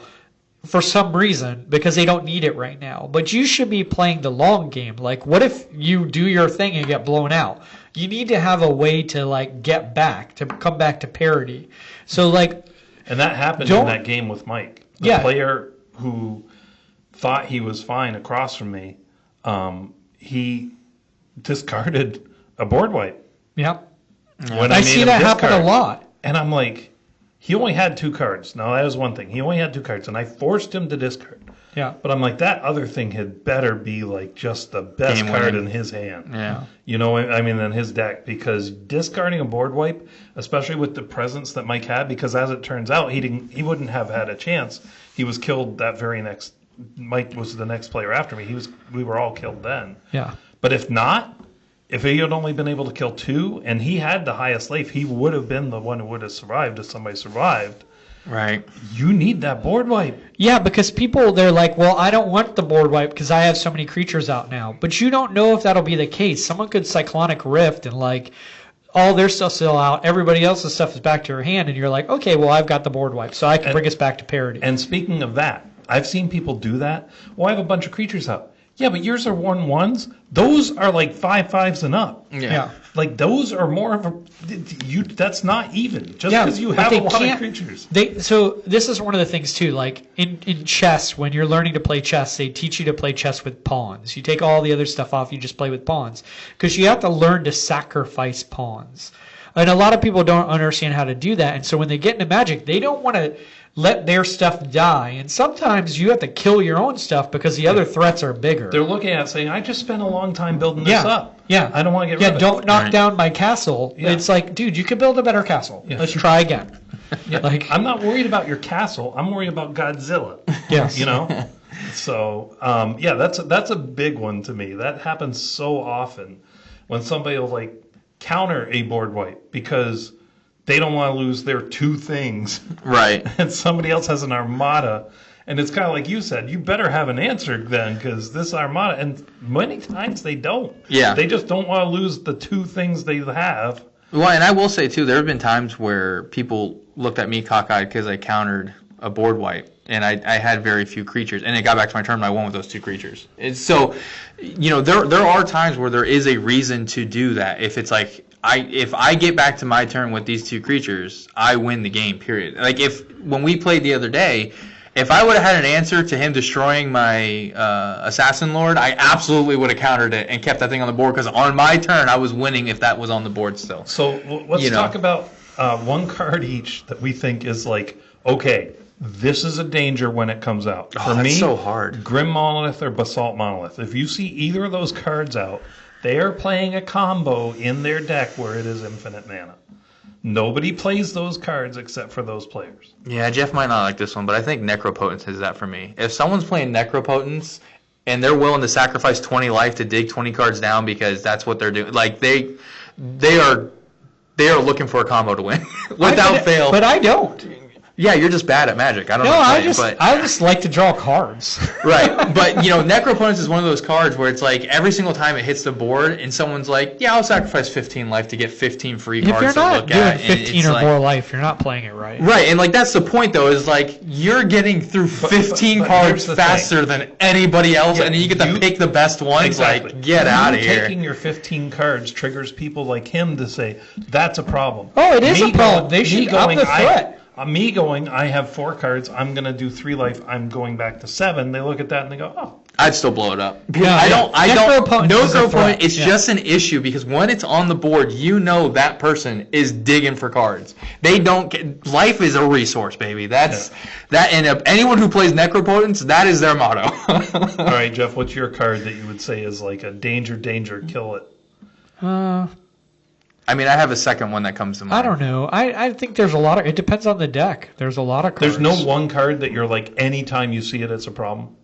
for some reason because they don't need it right now. But you should be playing the long game. Like, what if you do your thing and get blown out? You need to have a way to, like, get back, to come back to parity. So, like, And that happened Don't- in that game with Mike. The Yeah. player who thought he was fine across from me, he discarded a board wipe. yeah. When I made see him that happen a discard. lot. And I'm like, he only had 2 cards. Now, that was one thing. He only had 2 cards, and I forced him to discard. Yeah. But I'm like, that other thing had better be like just the best Game card winning. in his hand. Yeah. You know, I mean, in his deck, because discarding a board wipe, especially with the presence that Mike had, because as it turns out, he wouldn't have had a chance. He was killed that very next. Mike was the next player after me. We were all killed then. Yeah. But if not, if he had only been able to kill 2, and he had the highest life, he would have been the one who would have survived if somebody survived. Right. You need that board wipe. Yeah, because people, they're like, well, I don't want the board wipe because I have so many creatures out now. But you don't know if that'll be the case. Someone could Cyclonic Rift and, like, all their stuff's still out. Everybody else's stuff is back to your hand, and you're like, okay, well, I've got the board wipe, so I can bring us back to parity. And speaking of that, I've seen people do that. Well, I have a bunch of creatures out. Yeah, but yours are 1/1s. Those are like 5/5s and up. Yeah. Like those are more of a. That's not even. Just because you but have they a lot of can't- creatures. So this is one of the things too. Like in chess, when you're learning to play chess, they teach you to play chess with pawns. You take all the other stuff off. You just play with pawns because you have to learn to sacrifice pawns. And a lot of people don't understand how to do that. And so when they get into Magic, they don't want to let their stuff die. And sometimes you have to kill your own stuff because the other threats are bigger. They're looking at it saying, I just spent a long time building this up. Yeah. I don't want to get Yeah, rid of don't it. knock down my castle. Yeah. It's like, dude, you could build a better castle. Yeah. Let's try again. Yeah. Like, I'm not worried about your castle. I'm worried about Godzilla. yes. You know? So, yeah, that's a big one to me. That happens so often when somebody will like counter a board wipe because they don't want to lose their two things. Right. And somebody else has an armada. And it's kind of like you said, you better have an answer then because this armada, and many times they don't. Yeah. They just don't want to lose the two things they have. Well, and I will say, too, there have been times where people looked at me cockeyed because I countered a board wipe, and I had very few creatures. And it got back to my turn, and I won with those two creatures. And so, you know, there are times where there is a reason to do that. If it's like, if I get back to my turn with these two creatures, I win the game, period. Like, when we played the other day, if I would have had an answer to him destroying my Assassin Lord, I absolutely would have countered it and kept that thing on the board because on my turn, I was winning if that was on the board still. So let's talk about one card each that we think is like, okay, this is a danger when it comes out. For that's me, so hard. Grim Monolith or Basalt Monolith. If you see either of those cards out, they are playing a combo in their deck where it is infinite mana. Nobody plays those cards except for those players. Yeah, Jeff might not like this one, but I think Necropotence is that for me. If someone's playing Necropotence and they're willing to sacrifice 20 life to dig 20 cards down because that's what they're doing, like they are looking for a combo to win without fail. But I don't. Yeah, you're just bad at Magic. I don't know. No, What to tell you, I just like to draw cards. Right, but you know, Necropotence is one of those cards where it's like every single time it hits the board, and someone's like, "Yeah, I'll sacrifice 15 life to get 15 free If you're cards to not look doing at." 15 or more life, you're not playing it right. Right, and like that's the point though, is like you're getting through 15 but cards here's the faster than anybody else, Yeah, and then you get to pick the best ones. Exactly. Like, get out of here. Taking your 15 cards triggers people like him to say, that's a problem. Oh, it is Me a problem. go- They me should up going, the threat. Me going, I have 4 cards, I'm going to do 3 life, I'm going back to 7. They look at that and they go, oh. I'd still blow it up. Yeah, I don't. Necropotence No is a threat. opponent. It's Yeah. just an issue because when it's on the board, you know that person is digging for cards. They don't. Life is a resource, baby. That's that. And if anyone who plays Necropotence, that is their motto. All right, Jeff, what's your card that you would say is like a danger, kill it? I mean, I have a second one that comes to mind. I don't know. I think there's a lot of. It depends on the deck. There's a lot of cards. There's no one card that you're like, anytime you see it, it's a problem.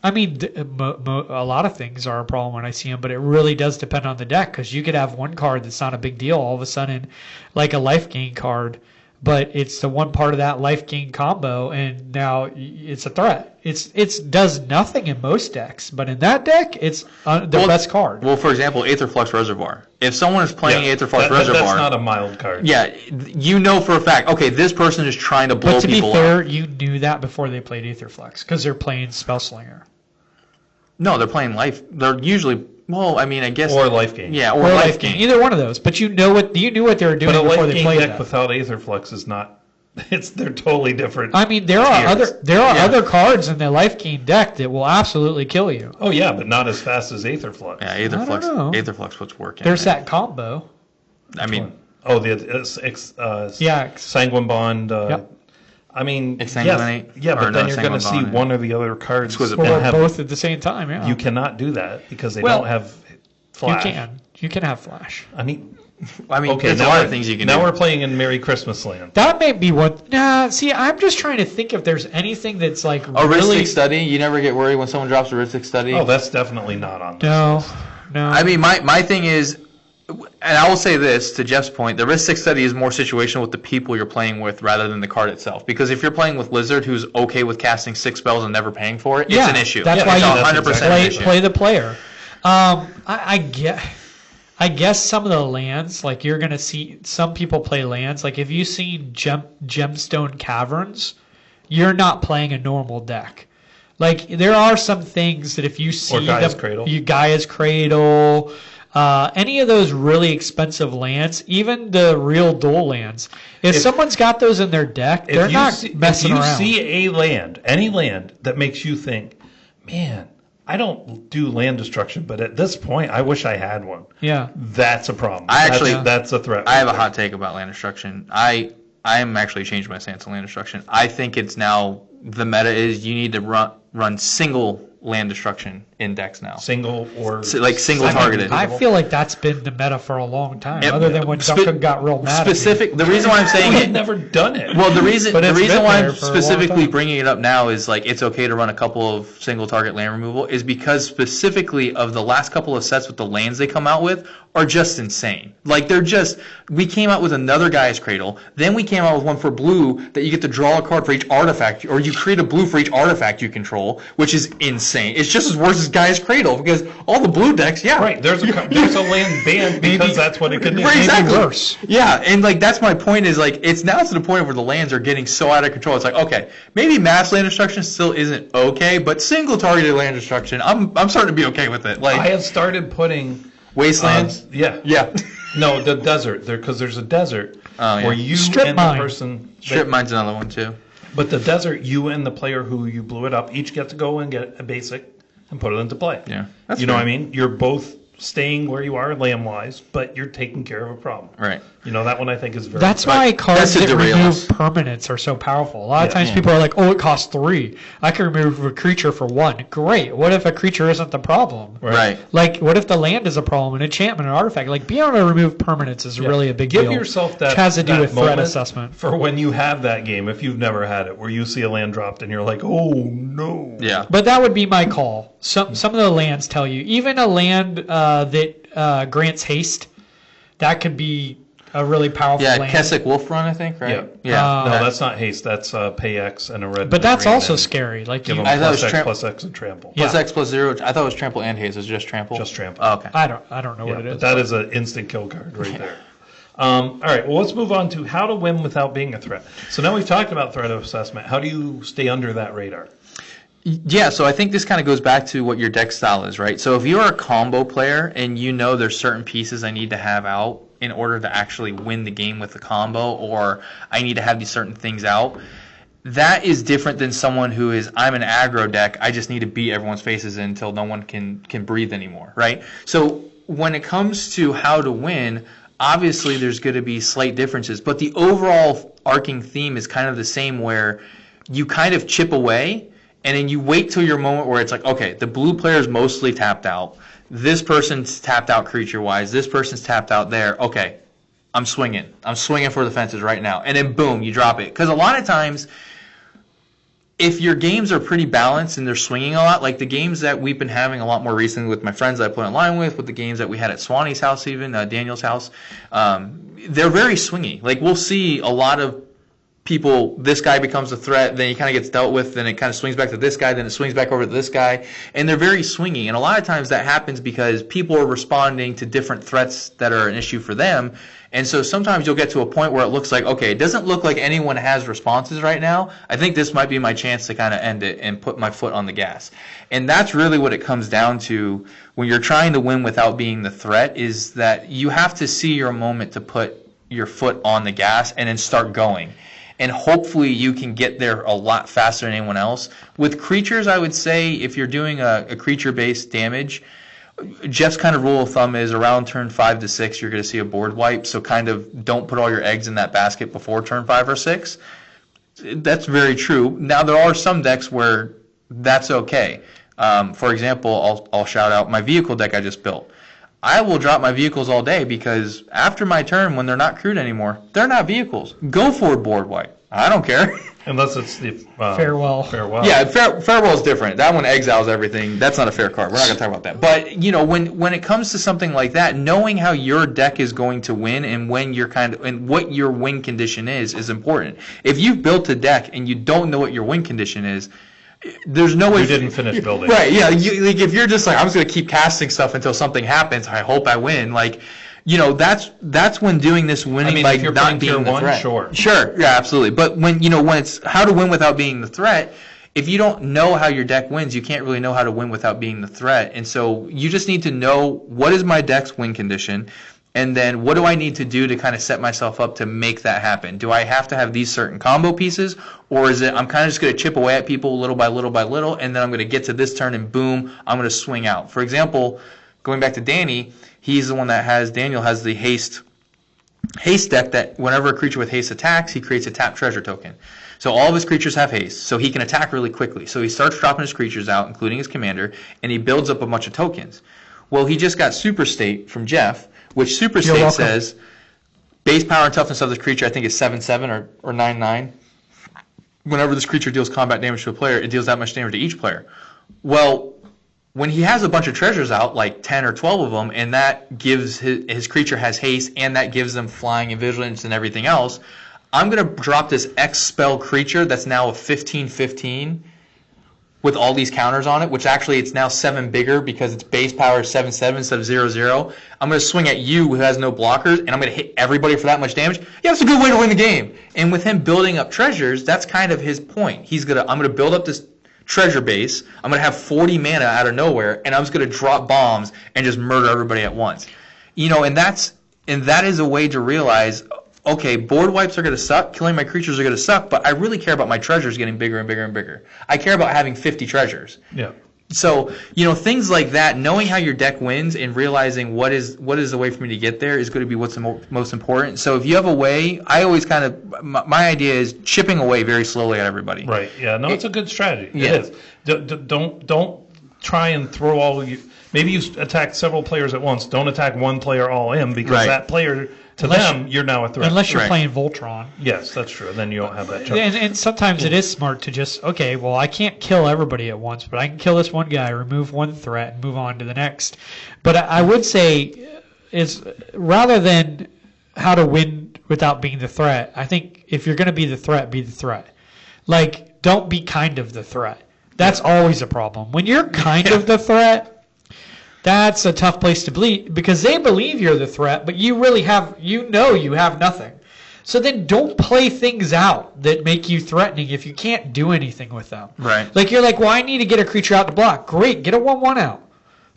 I mean, a lot of things are a problem when I see them, but it really does depend on the deck because you could have one card that's not a big deal all of a sudden, like a life gain card, but it's the one part of that life gain combo, and now it's a threat. It does nothing in most decks, but in that deck, it's the best card. Well, for example, Aetherflux Reservoir. If someone is playing Aetherflux Reservoir, that's not a mild card. yeah, you know for a fact, okay, this person is trying to blow But to be people fair, up. you knew that before they played Aetherflux because they're playing Spellslinger. No, they're playing life. They're usually, well, I mean, I guess. Or life gain. Yeah, Or or life gain. Either one of those. But you knew what they were doing But a before life they gain played deck that. without Aetherflux is not. They're totally different. I mean, there are tiers. other cards in the life gain deck that will absolutely kill you. Oh yeah, but not as fast as Aetherflux. Yeah, I don't know. Aetherflux puts work in. There's there. that combo. I mean, Oh, the Sanguine Bond. Yep. I mean, Exsanguinate? yes, yeah, Or but no, then you're going to Sanguine see Bond. one or the other cards Exquisite and Or have- both at the same time, yeah. You cannot do that because they Well, don't have You flash. can. You can have flash. I mean, okay, there's a now lot of we're- things you can now do. we're playing in Merry Christmas Land. That may be what. Nah, see, I'm just trying to think if there's anything that's like A really. Ristic Study, you never get worried when someone drops a Ristic Study. Oh, that's definitely not on. This. No. I mean, my thing is, and I will say this to Jeff's point, the Ristic Study is more situational with the people you're playing with rather than the card itself. Because if you're playing with Lizard, who's okay with casting 6 spells and never paying for it, it's an issue. That's Yeah, why it's you 100% exactly an right. issue. play the player. I I guess some of the lands, like you're gonna see some people play lands. Like if you've seen Gemstone Caverns, you're not playing a normal deck. Like there are some things that if you see Gaia's Cradle. Gaia's Cradle, any of those really expensive lands, even the real dual lands, if someone's got those in their deck, they're not messing around. If you see a land, any land that makes you think, man, I don't do land destruction, but at this point, I wish I had one. Yeah, that's a problem. That's a threat. I have a hot take about land destruction. I'm actually changed my stance on land destruction. I think it's now the meta is you need to run single land destruction in decks now. Single or single targeted. I feel like that's been the meta for a long time, other than when Duncan got real mad. The reason why I'm saying We've never done it. Well, the reason why I'm for a long specifically time. bringing it up now is like it's okay to run a couple of single target land removal is because specifically of the last couple of sets with the lands they come out with are just insane. Like we came out with another Gaia's Cradle, then we came out with one for blue that you get to draw a card for each artifact, or you create a blue for each artifact you control, which is insane. It's just as worse as Gaia's Cradle because all the blue decks, right? There's a land banned because that's what it could do. Right, exactly. Worse. Yeah, and like that's my point is like it's now to the point where the lands are getting so out of control. It's like okay, maybe mass land destruction still isn't okay, but single targeted land destruction, I'm starting to be okay with it. Like I have started putting wastelands. Yeah. No, the desert. Because there's a desert where you Strip and mine. the person. Strip mine's another one too. But the desert, you and the player who you blew it up each get to go and get a basic and put it into play. Yeah, you know what I mean? You're both staying where you are land-wise, but you're taking care of a problem. Right. You know, that one I think is very... That's why cards That's that to derail remove us. permanents are so powerful. A lot of times Yeah. people are like, oh, it costs 3. I can remove a creature for 1. Great. What if a creature isn't the problem? Right. Like, what if the land is a problem, an enchantment, an artifact? Like, being able to remove permanents is really a big Give deal. yourself that Which has to do that with threat moment assessment. for when you have that game, if you've never had it, where you see a land dropped and you're like, oh, no. Yeah. But that would be my call. Some of the lands tell you. Even a land that grants haste, that could be a really powerful Yeah, land. Keswick Wolf Run, I think, right? No, that's not haste. That's pay X and a red. But that's green also and scary. Like Give you, them I thought it plus was X, plus X, and trample. Yeah. Plus X plus 0. I thought it was trample and haste. It was just trample? Just trample. Oh, okay. I don't know Yeah, what it but is. that is an instant kill card right there. All right, well, let's move on to how to win without being a threat. So now we've talked about threat assessment. How do you stay under that radar? Yeah, so I think this kind of goes back to what your deck style is, right? So if you're a combo player and you know there's certain pieces I need to have out in order to actually win the game with the combo, or I need to have these certain things out, that is different than someone who is, I'm an aggro deck, I just need to beat everyone's faces in until no one can breathe anymore, right? So when it comes to how to win, obviously there's going to be slight differences, but the overall arcing theme is kind of the same where you kind of chip away and then you wait till your moment where it's like, okay, the blue player is mostly tapped out. This person's tapped out creature-wise. This person's tapped out there. Okay, I'm swinging. I'm swinging for the fences right now. And then, boom, you drop it. Because a lot of times, if your games are pretty balanced and they're swinging a lot, like the games that we've been having a lot more recently with my friends I play online with the games that we had at Swanee's house even, Daniel's house, they're very swingy. Like, we'll see a lot of people, this guy becomes a threat, then he kind of gets dealt with, then it kind of swings back to this guy, then it swings back over to this guy, and they're very swingy. And a lot of times that happens because people are responding to different threats that are an issue for them. And so sometimes you'll get to a point where it looks like, okay, it doesn't look like anyone has responses right now. I think this might be my chance to kind of end it and put my foot on the gas. And that's really what it comes down to when you're trying to win without being the threat, is that you have to see your moment to put your foot on the gas and then start going. And hopefully you can get there a lot faster than anyone else. With creatures, I would say if you're doing a creature-based damage, Jeff's kind of rule of thumb is around turn 5 to 6, you're going to see a board wipe. So kind of don't put all your eggs in that basket before turn 5 or 6. That's very true. Now, there are some decks where that's okay. For example, I'll shout out my vehicle deck I just built. I will drop my vehicles all day because after my turn, when they're not crewed anymore, they're not vehicles. Go for a board wipe. I don't care. Unless it's the Farewell. Farewell. Yeah, farewell is different. That one exiles everything. That's not a fair card. We're not going to talk about that. But you know, when it comes to something like that, knowing how your deck is going to win and when you're and what your win condition is important. If you've built a deck and you don't know what your win condition is, there's no way You didn't finish building. Right? Yeah. Like if you're just like, I'm just gonna keep casting stuff until something happens. I hope I win. Like, that's when doing this winning by if you're not playing being tier the 1, threat. sure. Yeah, absolutely. But when it's how to win without being the threat. If you don't know how your deck wins, you can't really know how to win without being the threat. And so you just need to know, what is my deck's win condition, and then what do I need to do to kind of set myself up to make that happen? Do I have to have these certain combo pieces, or is it I'm kind of just going to chip away at people little by little by little, and then I'm going to get to this turn and boom, I'm going to swing out. For example, going back to Danny, he's the one Daniel has the haste deck that whenever a creature with haste attacks, he creates a tap treasure token. So all of his creatures have haste, so he can attack really quickly. So he starts dropping his creatures out, including his commander, and he builds up a bunch of tokens. Well, he just got Super State from Jeff, which Super State says base power and toughness of this creature, I think, is 7/7 or 9/9. Whenever this creature deals combat damage to a player, it deals that much damage to each player. Well, when he has a bunch of treasures out, like 10 or 12 of them, and that gives his creature has haste, and that gives them flying and vigilance and everything else, I'm going to drop this X spell creature that's now a 15/15 with all these counters on it, which actually it's now 7 bigger because its base power is 7/7 instead of 0/0. I'm going to swing at you who has no blockers, and I'm going to hit everybody for that much damage. Yeah, that's a good way to win the game. And with him building up treasures, that's kind of his point. I'm going to build up this treasure base. I'm going to have 40 mana out of nowhere, and I'm just going to drop bombs and just murder everybody at once. And that is a way to realize, okay, board wipes are going to suck, killing my creatures are going to suck, but I really care about my treasures getting bigger and bigger and bigger. I care about having 50 treasures. Yeah. So, things like that, knowing how your deck wins and realizing what is the way for me to get there is going to be what's the most important. So if you have a way, I always my idea is chipping away very slowly at everybody. Right. Yeah. No, it's a good strategy. Yeah. It is. Don't try and throw all you. Maybe you attack several players at once. Don't attack one player all in, because Right. that player, to Unless them, you're now a threat. Unless you're Right. playing Voltron. Yes, that's true. Then you don't have that chance. And sometimes it is smart to just, okay, well, I can't kill everybody at once, but I can kill this one guy, remove one threat, and move on to the next. But I would say, is rather than how to win without being the threat, I think if you're going to be the threat, be the threat. Like, don't be kind of the threat. That's always a problem. When you're kind of the threat, that's a tough place to believe, because they believe you're the threat, but you really have, you have nothing. So then don't play things out that make you threatening if you can't do anything with them. Right. Like, you're like, well, I need to get a creature out to block. Great, get a 1/1 out.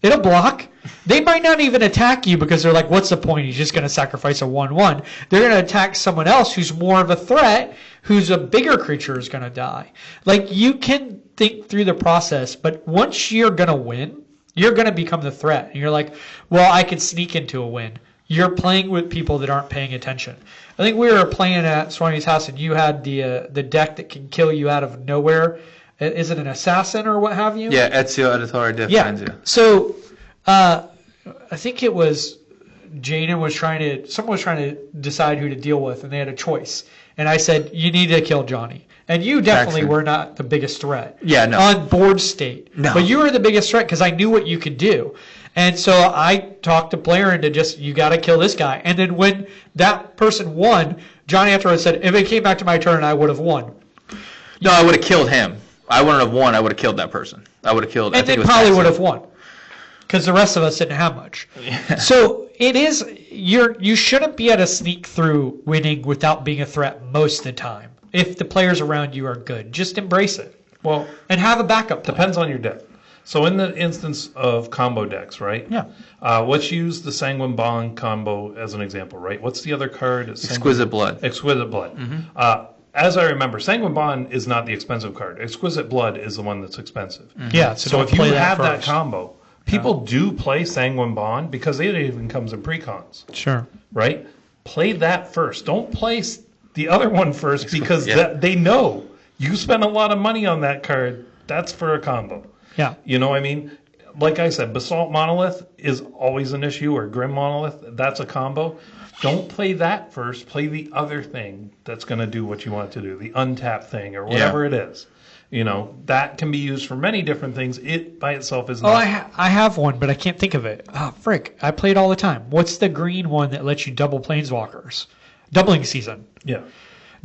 It'll block. They might not even attack you because they're like, what's the point? He's just going to sacrifice a 1/1. They're going to attack someone else who's more of a threat, who's a bigger creature is going to die. Like, you can think through the process, but once you're going to win, you're going to become the threat. And you're like, well, I could sneak into a win. You're playing with people that aren't paying attention. I think we were playing at Swanee's house, and you had the deck that can kill you out of nowhere. Is it an assassin or what have you? Yeah, Ezio Editore Defensa. Yeah. So I think it was someone was trying to decide who to deal with, and they had a choice. And I said, you need to kill Johnny. And you definitely Jackson. were not the biggest threat. Yeah, no. On board state. No. But you were the biggest threat because I knew what you could do. And so I talked the player into just, you got to kill this guy. And then when that person won, Johnny afterwards said, if it came back to my turn, I would have won. No, I would have killed him. I wouldn't have won. I would have killed that person. I would have killed. And I think they it was probably Jackson. would have won. Because the rest of us didn't have much. So it is, you shouldn't be able to sneak through winning without being a threat most of the time. If the players around you are good, just embrace it. Well, And have a backup plan. depends on your deck. So in the instance of combo decks, right? Yeah. Let's use the Sanguine Bond combo as an example, right? What's the other card? It's Exquisite Blood. Exquisite Blood. As I remember, Sanguine Bond is not the expensive card. Exquisite Blood is the one that's expensive. Yeah, So don't if you play have that first. combo, people do play Sanguine Bond because it even comes in precons, Sure. right? Play that first. Don't play the other one first because Yeah. they know you spend a lot of money on that card. That's for a combo. Yeah. You know what I mean? Like I said, Basalt Monolith is always an issue, or Grim Monolith, that's a combo. Don't play that first. Play the other thing that's going to do what you want it to do, the untap thing or whatever it is. You know, that can be used for many different things. It by itself is Oh, not. I have one, but I can't think of it. Oh, frick. I play it all the time. What's the green one that lets you double planeswalkers? Doubling season. Yeah.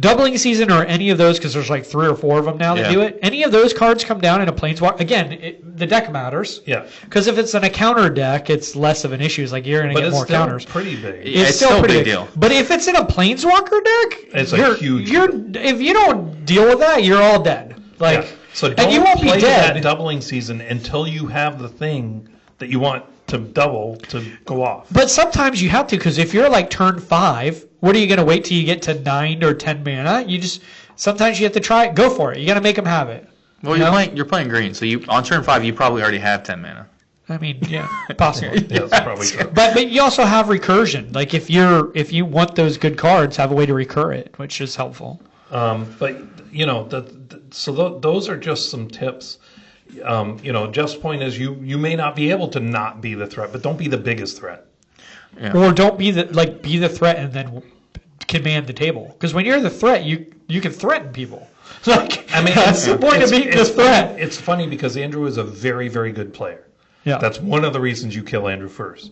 Doubling Season or any of those, because there's like 3 or 4 of them now that Yeah. do it. Any of those cards come down in a Planeswalker. Again, the deck matters. Yeah. Because if it's in a counter deck, it's less of an issue. It's like you're going to But get it's more still counters. pretty big. Yeah, it's still a big deal. But if it's in a Planeswalker deck, It's a you're, huge you're, if you don't deal with that, you're all dead. Like, Yeah. So and don't you won't play be dead. that doubling season until you have the thing that you want to double to go off. But sometimes you have to, because if you're like turn 5, what are you going to wait till you get to 9 or 10 mana? Sometimes you have to try it. Go for it. You got to make them have it. Well, you're playing green, so you on turn 5 you probably already have 10 mana. I mean, yeah, possibly. Yeah, that's probably true. But you also have recursion. Like if you want those good cards, have a way to recur it, which is helpful. But you know, those are just some tips. You know, Jeff's point is you may not be able to not be the threat, but don't be the biggest threat. Yeah. Or don't be the threat and then command the table. Because when you're the threat, you can threaten people. Like, I mean, that's the point of being the threat. It's funny because Andrew is a very, very good player. Yeah. That's one of the reasons you kill Andrew first.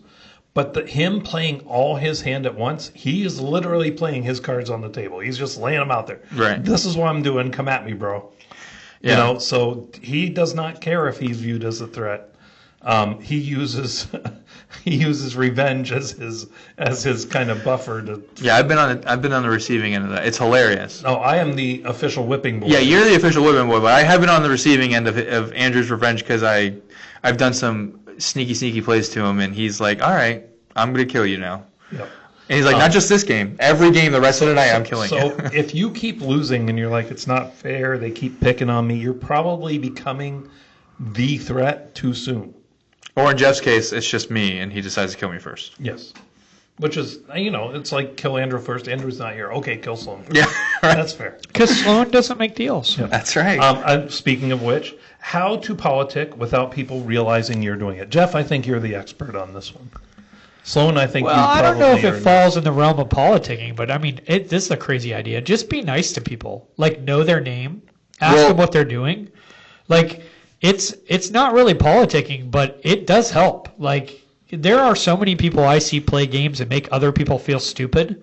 But him playing all his hand at once, he is literally playing his cards on the table. He's just laying them out there. Right. This is what I'm doing. Come at me, bro. Yeah. You know, so he does not care if he's viewed as a threat. He uses revenge as his kind of buffer to. Yeah, I've been on the receiving end of that. It's hilarious. Oh, I am the official whipping boy. Yeah, you're the official whipping boy, but I have been on the receiving end of Andrew's revenge because I've done some sneaky plays to him, and he's like, "All right, I'm gonna kill you now." Yep. And he's like, "Not just this game, every game, the rest of the night, I'm killing So you." if you keep losing and you're like, it's not fair, they keep picking on me, you're probably becoming the threat too soon. Or in Jeff's case, it's just me, and he decides to kill me first. Yes. Which is, you know, it's like kill Andrew first. Andrew's not here. Okay, kill Sloan first. Yeah, right. That's fair. Because Sloan doesn't make deals. That's right. Speaking of which, how to politic without people realizing you're doing it. Jeff, I think you're the expert on this one. Sloan, I think Well, you I probably don't know if are. it falls in the realm of politicking, but I mean, this is a crazy idea. Just be nice to people. Like, know their name. Ask Well- them what they're doing. Like, it's not really politicking, but it does help. Like, there are so many people I see play games and make other people feel stupid.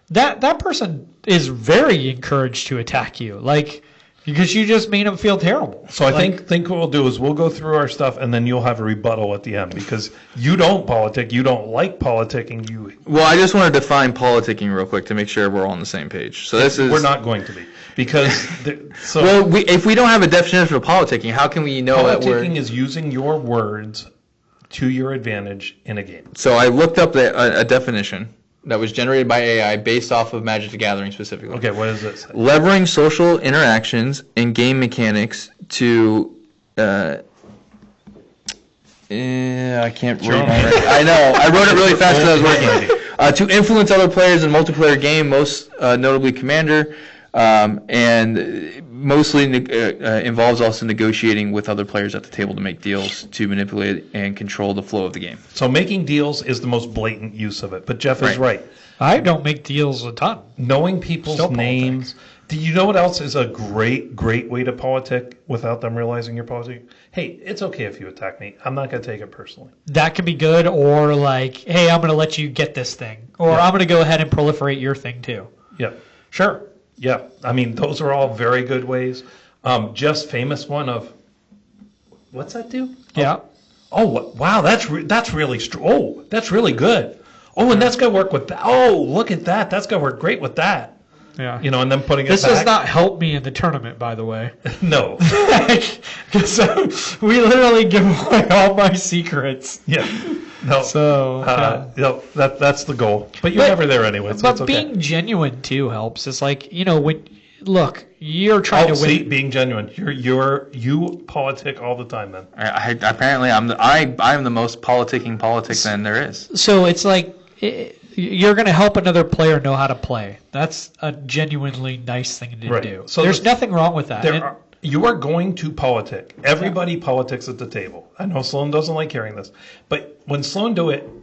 That person is very encouraged to attack you. Like, because you just made them feel terrible. So I Like, think what we'll do is we'll go through our stuff and then you'll have a rebuttal at the end because you don't politic, you don't like politicking, Well, I just want to define politicking real quick to make sure we're all on the same page. So this is we're not going to be because so Well, if we don't have a definition of politicking, how can we know that we're? politicking is using your words to your advantage in a game. So I looked up a definition that was generated by AI based off of Magic the Gathering specifically. Okay, what does it say? Levering social interactions and game mechanics to. I can't read my writing. I know. I wrote it really fast because I was working. To influence other players in multiplayer game, most notably Commander, and mostly involves also negotiating with other players at the table to make deals to manipulate and control the flow of the game. So making deals is the most blatant use of it. But Jeff is right. I don't make deals a ton. Knowing people's Still names. Do you know what else is a great way to politic without them realizing you're politicking? Hey, it's okay if you attack me. I'm not going to take it personally. That could be good, or like, hey, I'm going to let you get this thing, or I'm going to go ahead and proliferate your thing too. Yeah, sure. Yeah, I mean, those are all very good ways. Just famous one of, what's that do? Yeah. Oh, wow, that's really oh, that's really good. Oh, and that's going to work with that. Oh, look at that. That's going to work great with that. Yeah. You know, and then putting it This back. does not help me in the tournament, by the way. No. Because we literally give away all my secrets. Yeah. No. So, no, that's the goal. But you're But- never there anyway, so but it's okay. being genuine too helps. It's like, you know, when look, you're trying to win. See, being genuine. You politic all the time, then. Apparently, I'm the most politicking politics than there is. So it's like you're going to help another player know how to play. That's a genuinely nice thing to Right. do. So There's nothing wrong with that. And- You are going to politic. Everybody politics at the table. I know Sloan doesn't like hearing this, but when Sloan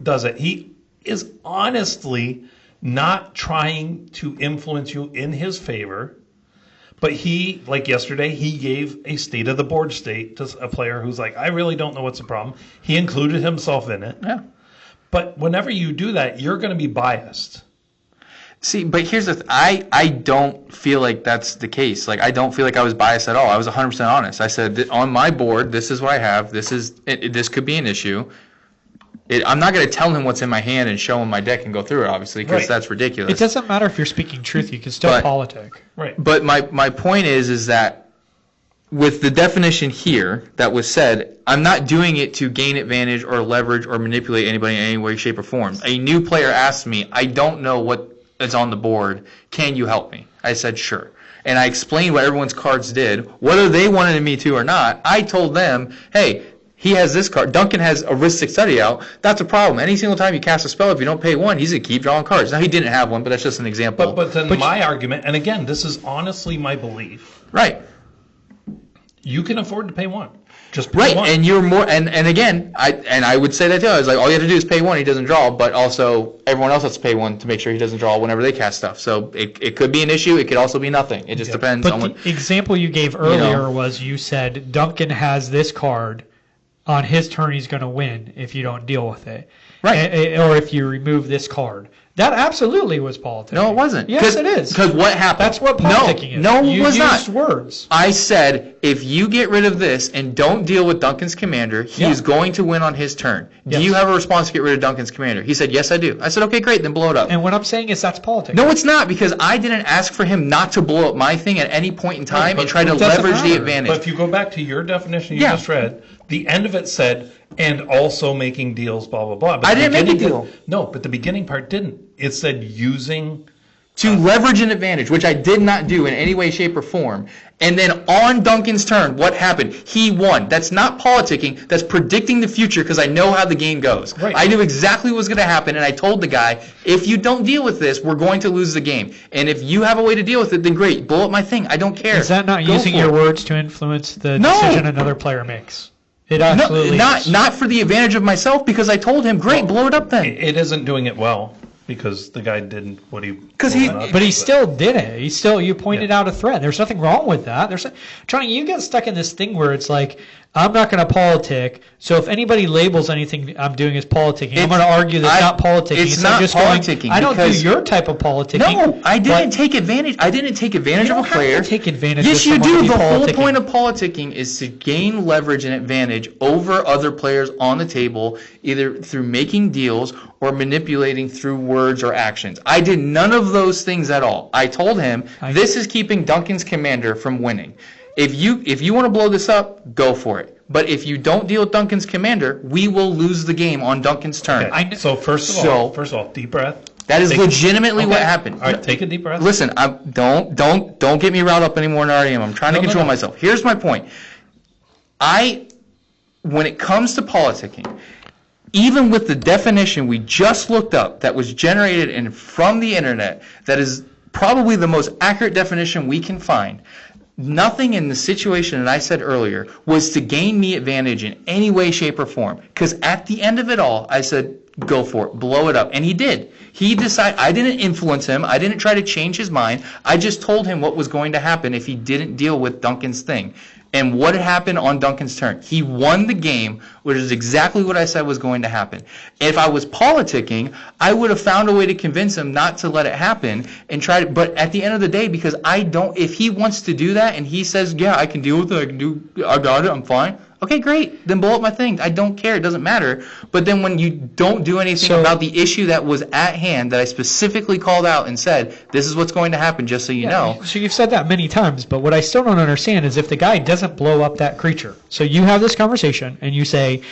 does it, he is honestly not trying to influence you in his favor. But he, like yesterday, he gave a state of the board state to a player who's like, I really don't know what's the problem. He included himself in it. Yeah. But whenever you do that, you're going to be biased. See, but here's the I don't feel like that's the case. Like, I don't feel like I was biased at all. I was 100% honest. I said, on my board, this is what I have. This could be an issue. I'm not going to tell him what's in my hand and show him my deck and go through it, obviously, because Right. that's ridiculous. It doesn't matter if you're speaking truth. You can still But- politic. Right. But my point is that with the definition here that was said, I'm not doing it to gain advantage or leverage or manipulate anybody in any way, shape, or form. A new player asked me, I don't know what is on the board. Can you help me? I said, sure. And I explained what everyone's cards did, whether they wanted me to or not. I told them, hey, he has this card. Duncan has a Ristic Study out. That's a problem. Any single time you cast a spell, if you don't pay one, he's going to keep drawing cards. Now, he didn't have one, but that's just an example. But then my argument, and again, this is honestly my belief. Right. You can afford to pay one. Just pay Right, one. and you're more, and again, I would say that too. I was like, all you have to do is pay one, he doesn't draw, but also everyone else has to pay one to make sure he doesn't draw whenever they cast stuff. So it could be an issue, it could also be nothing. It just depends But on what. the example you gave earlier was you said Duncan has this card. On his turn, he's going to win if you don't deal with it. Right. Or if you remove this card. That absolutely was politicking. No, it wasn't. Yes, it is. Because what happened? That's what politicking is. No, you it was used not. words. I said, if you get rid of this and don't deal with Duncan's commander, he Yeah. is going to win on his turn. Yes. Do you have a response to get rid of Duncan's commander? He said, yes, I do. I said, okay, great, then blow it up. And what I'm saying is that's politics. No, it's not, because I didn't ask for him not to blow up my thing at any point in time but and try to it doesn't leverage the matter. advantage. But if you go back to your definition you Yeah. just read, the end of it said, and also making deals, blah, blah, blah. But I the didn't make a beginning deal. No, but the beginning part didn't. It said using. To leverage an advantage, which I did not do in any way, shape, or form. And then on Duncan's turn, what happened? He won. That's not politicking. That's predicting the future because I know how the game goes. Right. I knew exactly what was going to happen, and I told the guy, if you don't deal with this, we're going to lose the game. And if you have a way to deal with it, then great. Blow up my thing. I don't care. Is that not Go using for your it. words to influence the No. decision another player makes? It No, absolutely is. not for the advantage of myself because I told him, great, blow it up then. It isn't doing it well because the guy didn't what he. 'Cause he- But he still did it. You pointed out a threat. There's nothing wrong with that. Johnny, you get stuck in this thing where it's like, I'm not going to politic, so if anybody labels anything I'm doing as politicking, I'm going to argue that's not politicking. It's Instead of not just going, politicking I don't do because- your type of politicking. No, I didn't but take advantage. I didn't take advantage You of a don't have player. to take advantage Yes, of you someone do. to be The whole politicking. point of politicking is to gain leverage and advantage over other players on the table, either through making deals or manipulating through words or actions. I did none of those things at all. I told him this is keeping Duncan's commander from winning. If you want to blow this up, go for it. But if you don't deal with Duncan's commander, we will lose the game on Duncan's turn. Okay. So first of all, deep breath. That is Take- legitimately what Okay. happened. All right, take a deep breath. Listen, don't get me riled up anymore than I already am. I'm trying to control no. myself. Here's my point. When it comes to politicking, even with the definition we just looked up that was generated from the internet, that is probably the most accurate definition we can find, nothing in the situation that I said earlier was to gain me advantage in any way, shape, or form. Because at the end of it all, I said, go for it, blow it up. And he did. He decided, I didn't influence him. I didn't try to change his mind. I just told him what was going to happen if he didn't deal with Duncan's thing. And what had happened on Duncan's turn? He won the game, which is exactly what I said was going to happen. If I was politicking, I would have found a way to convince him not to let it happen and try to, but at the end of the day, because if he wants to do that and he says, yeah, I can deal with it, I got it, I'm fine. Okay, great. Then blow up my thing. I don't care. It doesn't matter. But then when you don't do anything about the issue that was at hand, that I specifically called out and said, this is what's going to happen, just so you know. So you've said that many times, but what I still don't understand is if the guy doesn't blow up that creature. So you have this conversation and you say,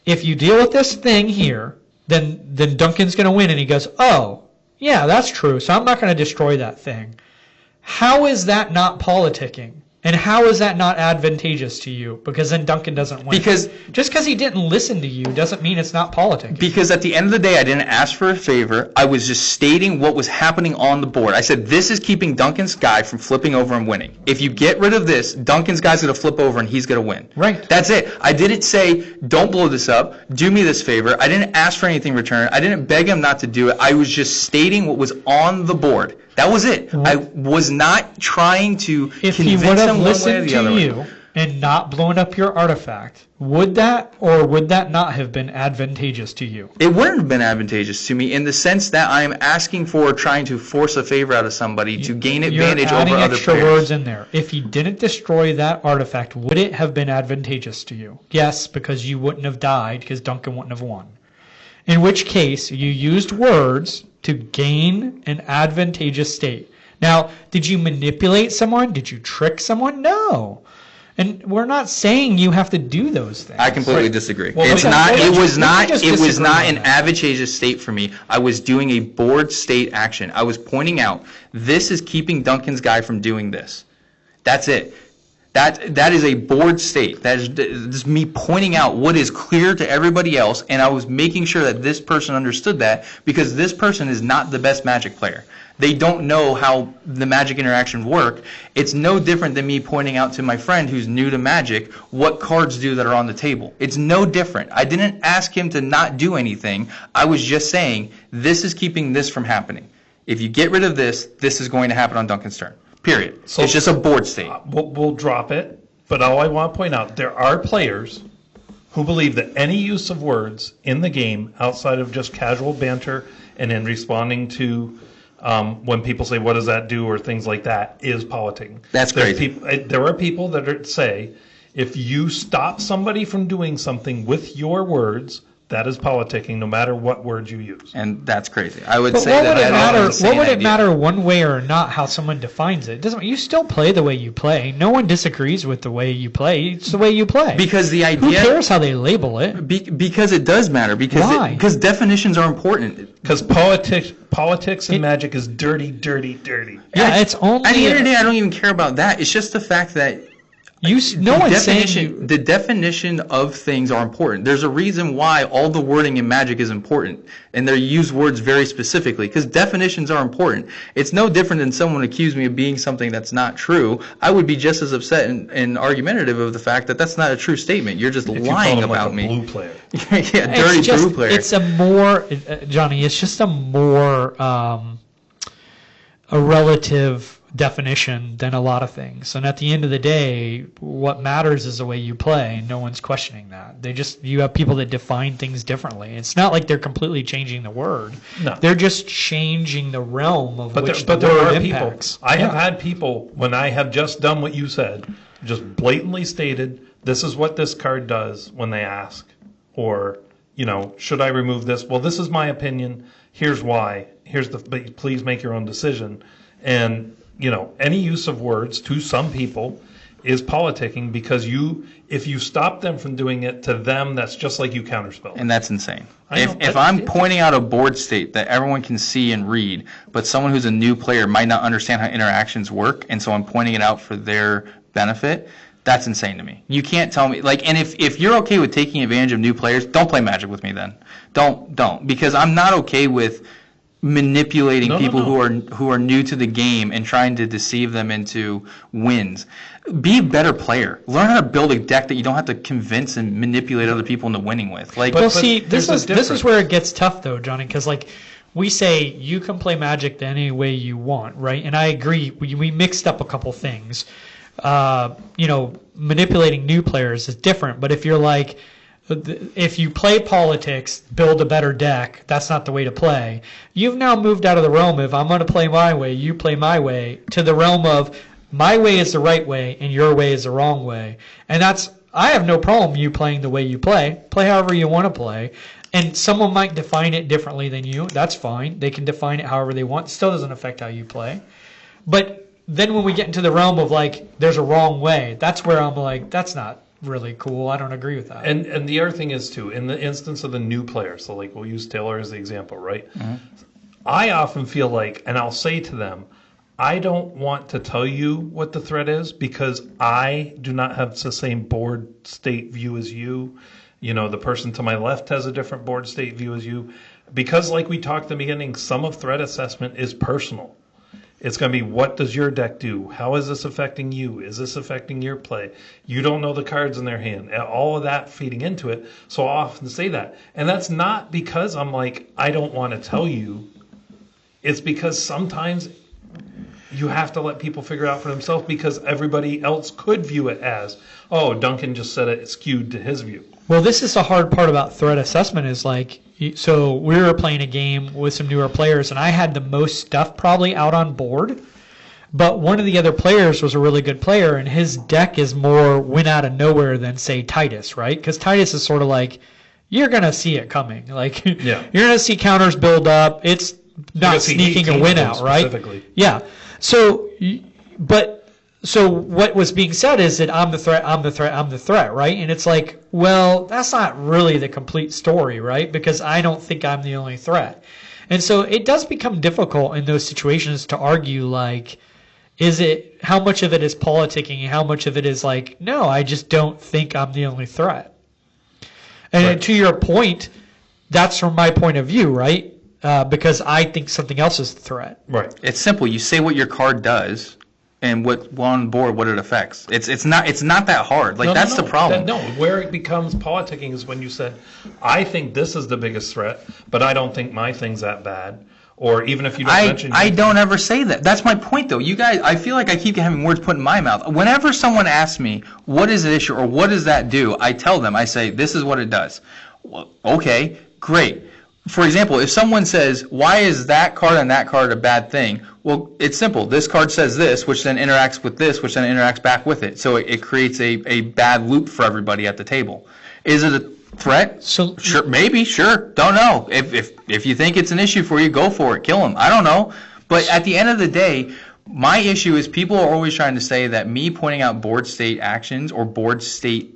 if you deal with this thing here, then Duncan's going to win. And he goes, oh, yeah, that's true. So I'm not going to destroy that thing. How is that not politicking? And how is that not advantageous to you? Because then Duncan doesn't win. Because just because he didn't listen to you doesn't mean it's not politics. Because at the end of the day, I didn't ask for a favor. I was just stating what was happening on the board. I said, this is keeping Duncan's guy from flipping over and winning. If you get rid of this, Duncan's guy's going to flip over and he's going to win. Right. That's it. I didn't say, don't blow this up. Do me this favor. I didn't ask for anything in return. I didn't beg him not to do it. I was just stating what was on the board. That was it. I was not trying to If he convince would have him one way or listened the other to way. you, and not blown up your artifact, would that or would that not have been advantageous to you? It wouldn't have been advantageous to me in the sense that I am asking for trying to force a favor out of somebody to gain advantage You're adding over other extra players. words in there. If you didn't destroy that artifact, would it have been advantageous to you? Yes, because you wouldn't have died because Duncan wouldn't have won. In which case, you used words to gain an advantageous state. Now, did you manipulate someone? Did you trick someone? No. And we're not saying you have to do those things. I completely disagree. Well, It's okay, not. well, It was we can not. just It was disagree not on an that. advantageous state for me. I was doing a board state action. I was pointing out this is keeping Duncan's guy from doing this. That's it. That is a board state. That is me pointing out what is clear to everybody else, and I was making sure that this person understood that because this person is not the best Magic player. They don't know how the Magic interactions work. It's no different than me pointing out to my friend who's new to Magic what cards do that are on the table. It's no different. I didn't ask him to not do anything. I was just saying this is keeping this from happening. If you get rid of this, this is going to happen on Duncan's turn. Period. So- It's just a board state. We'll drop it, but all I want to point out, there are players who believe that any use of words in the game outside of just casual banter and in responding to when people say, what does that do, or things like that, is politicking. That's crazy. There are people that say, if you stop somebody from doing something with your words, that is politicking, no matter what words you use. And that's crazy. I would But say what that would it that is matter? a sane What would it idea. matter one way or not how someone defines it? It doesn't. You still play the way you play. No one disagrees with the way you play. It's the way you play. Because the Who idea, cares how they label it? because it does matter. Because Why? because definitions are important. Because politics and magic is dirty, dirty, dirty. Yeah, it's only At the end of the day, I don't even care about that. It's just the fact that no one's saying definition, the definition of things are important. There's a reason why all the wording in Magic is important, and they use words very specifically because definitions are important. It's no different than someone accused me of being something that's not true. I would be just as upset and argumentative of the fact that that's not a true statement. You're just If you lying call them about like a me. blue player. Yeah, dirty it's just, blue player. It's a more Johnny. It's just a more a relative definition than a lot of things. And at the end of the day, what matters is the way you play, and no one's questioning that. You have people that define things differently. It's not like they're completely changing the word. No. They're just changing the realm of which But the there word are people. impacts. I have had people, when I have just done what you said, just blatantly stated, this is what this card does when they ask. Or, should I remove this? Well, this is my opinion. Here's why. But please make your own decision. And, any use of words to some people is politicking because if you stop them from doing it to them, that's just like you counterspell. And that's insane. I know, If but I'm it- pointing out a board state that everyone can see and read, but someone who's a new player might not understand how interactions work, and so I'm pointing it out for their benefit, that's insane to me. You can't tell me, and if you're okay with taking advantage of new players, don't play Magic with me then. Don't, because I'm not okay with manipulating No, people no. who are new to the game and trying to deceive them into wins. Be a better player. Learn how to build a deck that you don't have to convince and manipulate other people into winning with. Well, see, there's this a is difference. where it gets tough, though, Johnny, because we say you can play Magic any way you want, right? And I agree. We mixed up a couple things. Manipulating new players is different, but if you're if you play politics, build a better deck, that's not the way to play. You've now moved out of the realm of I'm going to play my way, you play my way, to the realm of my way is the right way and your way is the wrong way. And I have no problem you playing the way you play. Play however you want to play. And someone might define it differently than you. That's fine. They can define it however they want. It still doesn't affect how you play. But then when we get into the realm of there's a wrong way, that's where I'm that's not really cool. I don't agree with that. And the other thing is, too, in the instance of the new player, so we'll use Taylor as the example, right? Mm-hmm. I often feel and I'll say to them, I don't want to tell you what the threat is because I do not have the same board state view as you. The person to my left has a different board state view as you. Because like we talked at the beginning, some of threat assessment is personal. It's going to be, what does your deck do? How is this affecting you? Is this affecting your play? You don't know the cards in their hand. All of that feeding into it. So I often say that. And that's not because I'm I don't want to tell you. It's because sometimes you have to let people figure it out for themselves because everybody else could view it as, oh, Duncan just said it skewed to his view. Well, this is the hard part about threat assessment is like, so we were playing a game with some newer players, and I had the most stuff probably out on board, but one of the other players was a really good player, and his deck is more win out of nowhere than, say, Titus, right? Because Titus is sort of like, you're going to see it coming. Like, Yeah. you're going to see counters build up. It's not sneaking a win out, right? Specifically. Yeah. So, so what was being said is that I'm the threat, right? And it's like, well, that's not really the complete story, right? Because I don't think I'm the only threat. And so it does become difficult in those situations to argue, like, how much of it is politicking and how much of it is like, no, I just don't think I'm the only threat. And Right. to your point, that's from my point of view, right? Because I think something else is the threat. Right. It's simple. You say what your card does, and what on board what it affects. It's not that hard. Like that's the problem. Where it becomes politicking is when you said, I think this is the biggest threat, but I don't think my thing's that bad. Or even if you don't mention I don't ever say that. That's my point, though. You guys, I feel like I keep having words put in my mouth. Whenever someone asks me, what is the issue or what does that do, I tell them, I say, this is what it does. Well, okay, great. For example, if someone says, why is that card and that card a bad thing? Well, it's simple. This card says this, which then interacts with this, which then interacts back with it. So it creates a bad loop for everybody at the table. Is it a threat? So Sure, maybe, sure. Don't know. If you think it's an issue for you, go for it. Kill him. I don't know. But at the end of the day, my issue is people are always trying to say that me pointing out board state actions or board state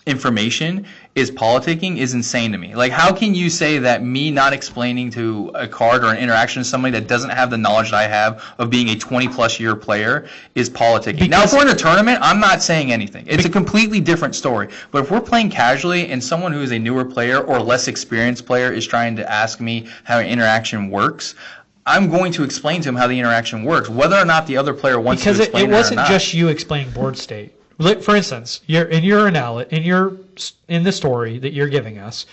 information is politicking is insane to me. Like, how can you say that me not explaining to a card or an interaction to somebody that doesn't have the knowledge that I have of being a 20-plus year player is politicking? Now, if we're in a tournament, I'm not saying anything. It's a completely different story. But if we're playing casually and someone who is a newer player or less experienced player is trying to ask me how an interaction works, I'm going to explain to him how the interaction works, whether or not the other player wants to explain it or not. Because it wasn't just you explaining board state. Like, for instance, in the story that you're giving us,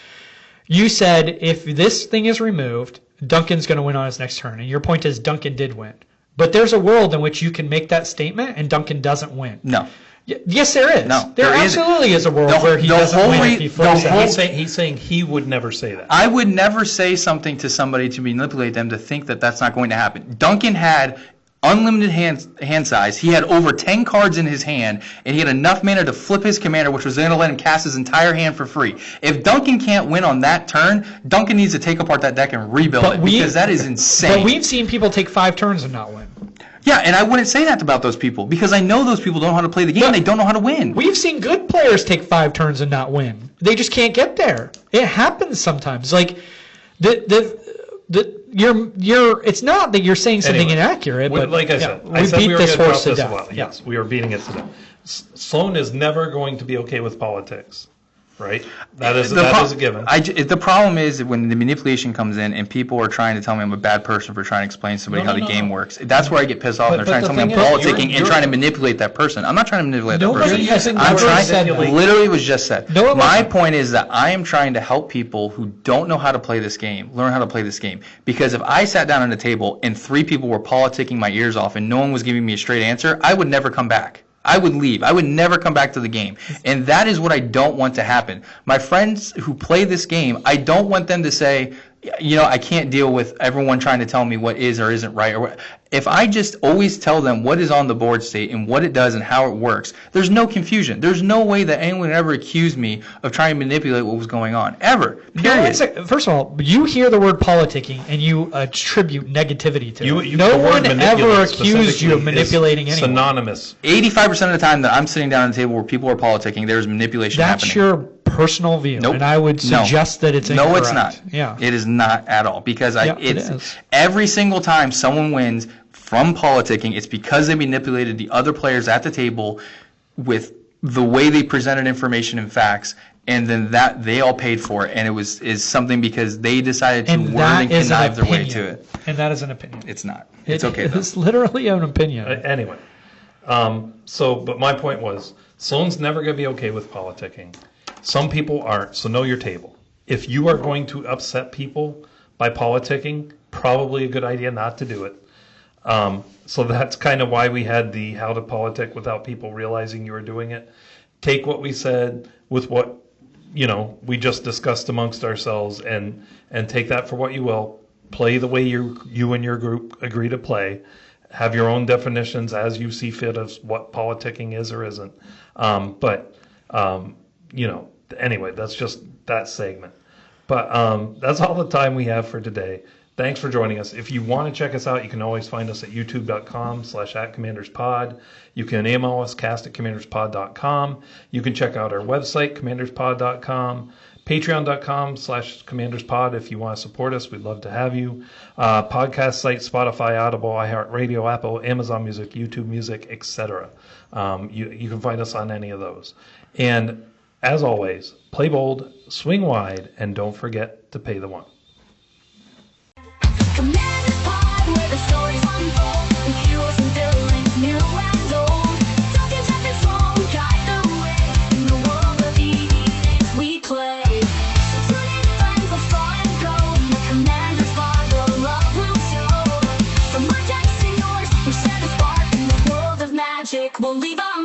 you said if this thing is removed, Duncan's going to win on his next turn, and your point is Duncan did win. But there's a world in which you can make that statement and Duncan doesn't win. No. Yes, there is. No, there isn't. absolutely is a world where he doesn't win if he flips out. He's saying he would never say that. I would never say something to somebody to manipulate them to think that that's not going to happen. Duncan had unlimited hand size. He had over 10 cards in his hand, and he had enough mana to flip his commander, which was going to let him cast his entire hand for free. If Duncan can't win on that turn, Duncan needs to take apart that deck and rebuild it, because that is insane. But we've seen people take 5 turns and not win. Yeah, and I wouldn't say that about those people, because I know those people don't know how to play the game. They don't know how to win. We've seen good players take 5 turns and not win. They just can't get there. It happens sometimes. Like it's not that you're saying something inaccurate, but like I said, we beat this horse to death. Yes, we are beating it to death. Sloan is never going to be okay with politics, right? That is a given. The problem is when the manipulation comes in and people are trying to tell me I'm a bad person for trying to explain to somebody how the game works. That's where I get pissed off. And they're trying to tell me I'm politicking and trying to manipulate that person. I'm not trying to manipulate that person. Literally was just said. My point is that I am trying to help people who don't know how to play this game learn how to play this game. Because if I sat down at a table and 3 people were politicking my ears off and no one was giving me a straight answer, I would never come back. I would leave. I would never come back to the game. And that is what I don't want to happen. My friends who play this game, I don't want them to say, I can't deal with everyone trying to tell me what is or isn't right. If I just always tell them what is on the board state and what it does and how it works, there's no confusion. There's no way that anyone would ever accuse me of trying to manipulate what was going on. Ever. Period. First of all, you hear the word politicking and you attribute negativity to it. No one ever accused you of manipulating anyone. Synonymous. 85% of the time that I'm sitting down at a table where people are politicking, there's manipulation happening. That's your personal view, and I would suggest that it's incorrect. No, it's not. Yeah. It is not at all, because it is. Every single time someone wins from politicking, it's because they manipulated the other players at the table with the way they presented information and facts, and then that they all paid for it, and it is something because they decided to word and connive their way to it. And that is an opinion. It's not. It's okay, though. It's literally an opinion. Anyway, but my point was, Sloan's never going to be okay with politicking. Some people aren't, so know your table. If you are going to upset people by politicking, probably a good idea not to do it. So that's kind of why we had the how to politic without people realizing you were doing it. Take what we said with what we just discussed amongst ourselves, and take that for what you will. Play the way you and your group agree to play. Have your own definitions as you see fit of what politicking is or isn't. Anyway, that's just that segment. But that's all the time we have for today. Thanks for joining us. If you want to check us out, you can always find us at youtube.com/@commanderspod. You can email us, cast@commanderspod.com. You can check out our website, commanderspod.com. Patreon.com/commanderspod if you want to support us. We'd love to have you. Podcast sites, Spotify, Audible, iHeartRadio, Apple, Amazon Music, YouTube Music, etc. You can find us on any of those. And as always, play bold, swing wide, and don't forget to pay the one. Commander Pod, where the stories unfold, with heroes and villains, new and old. Talking tough and strong, guide the way in the world of EDH we play. So tune in, friends, let's fly and go. In the Commander's Pod, the love will show. From our decks and yours, we share the spark in the world of magic. We'll leave a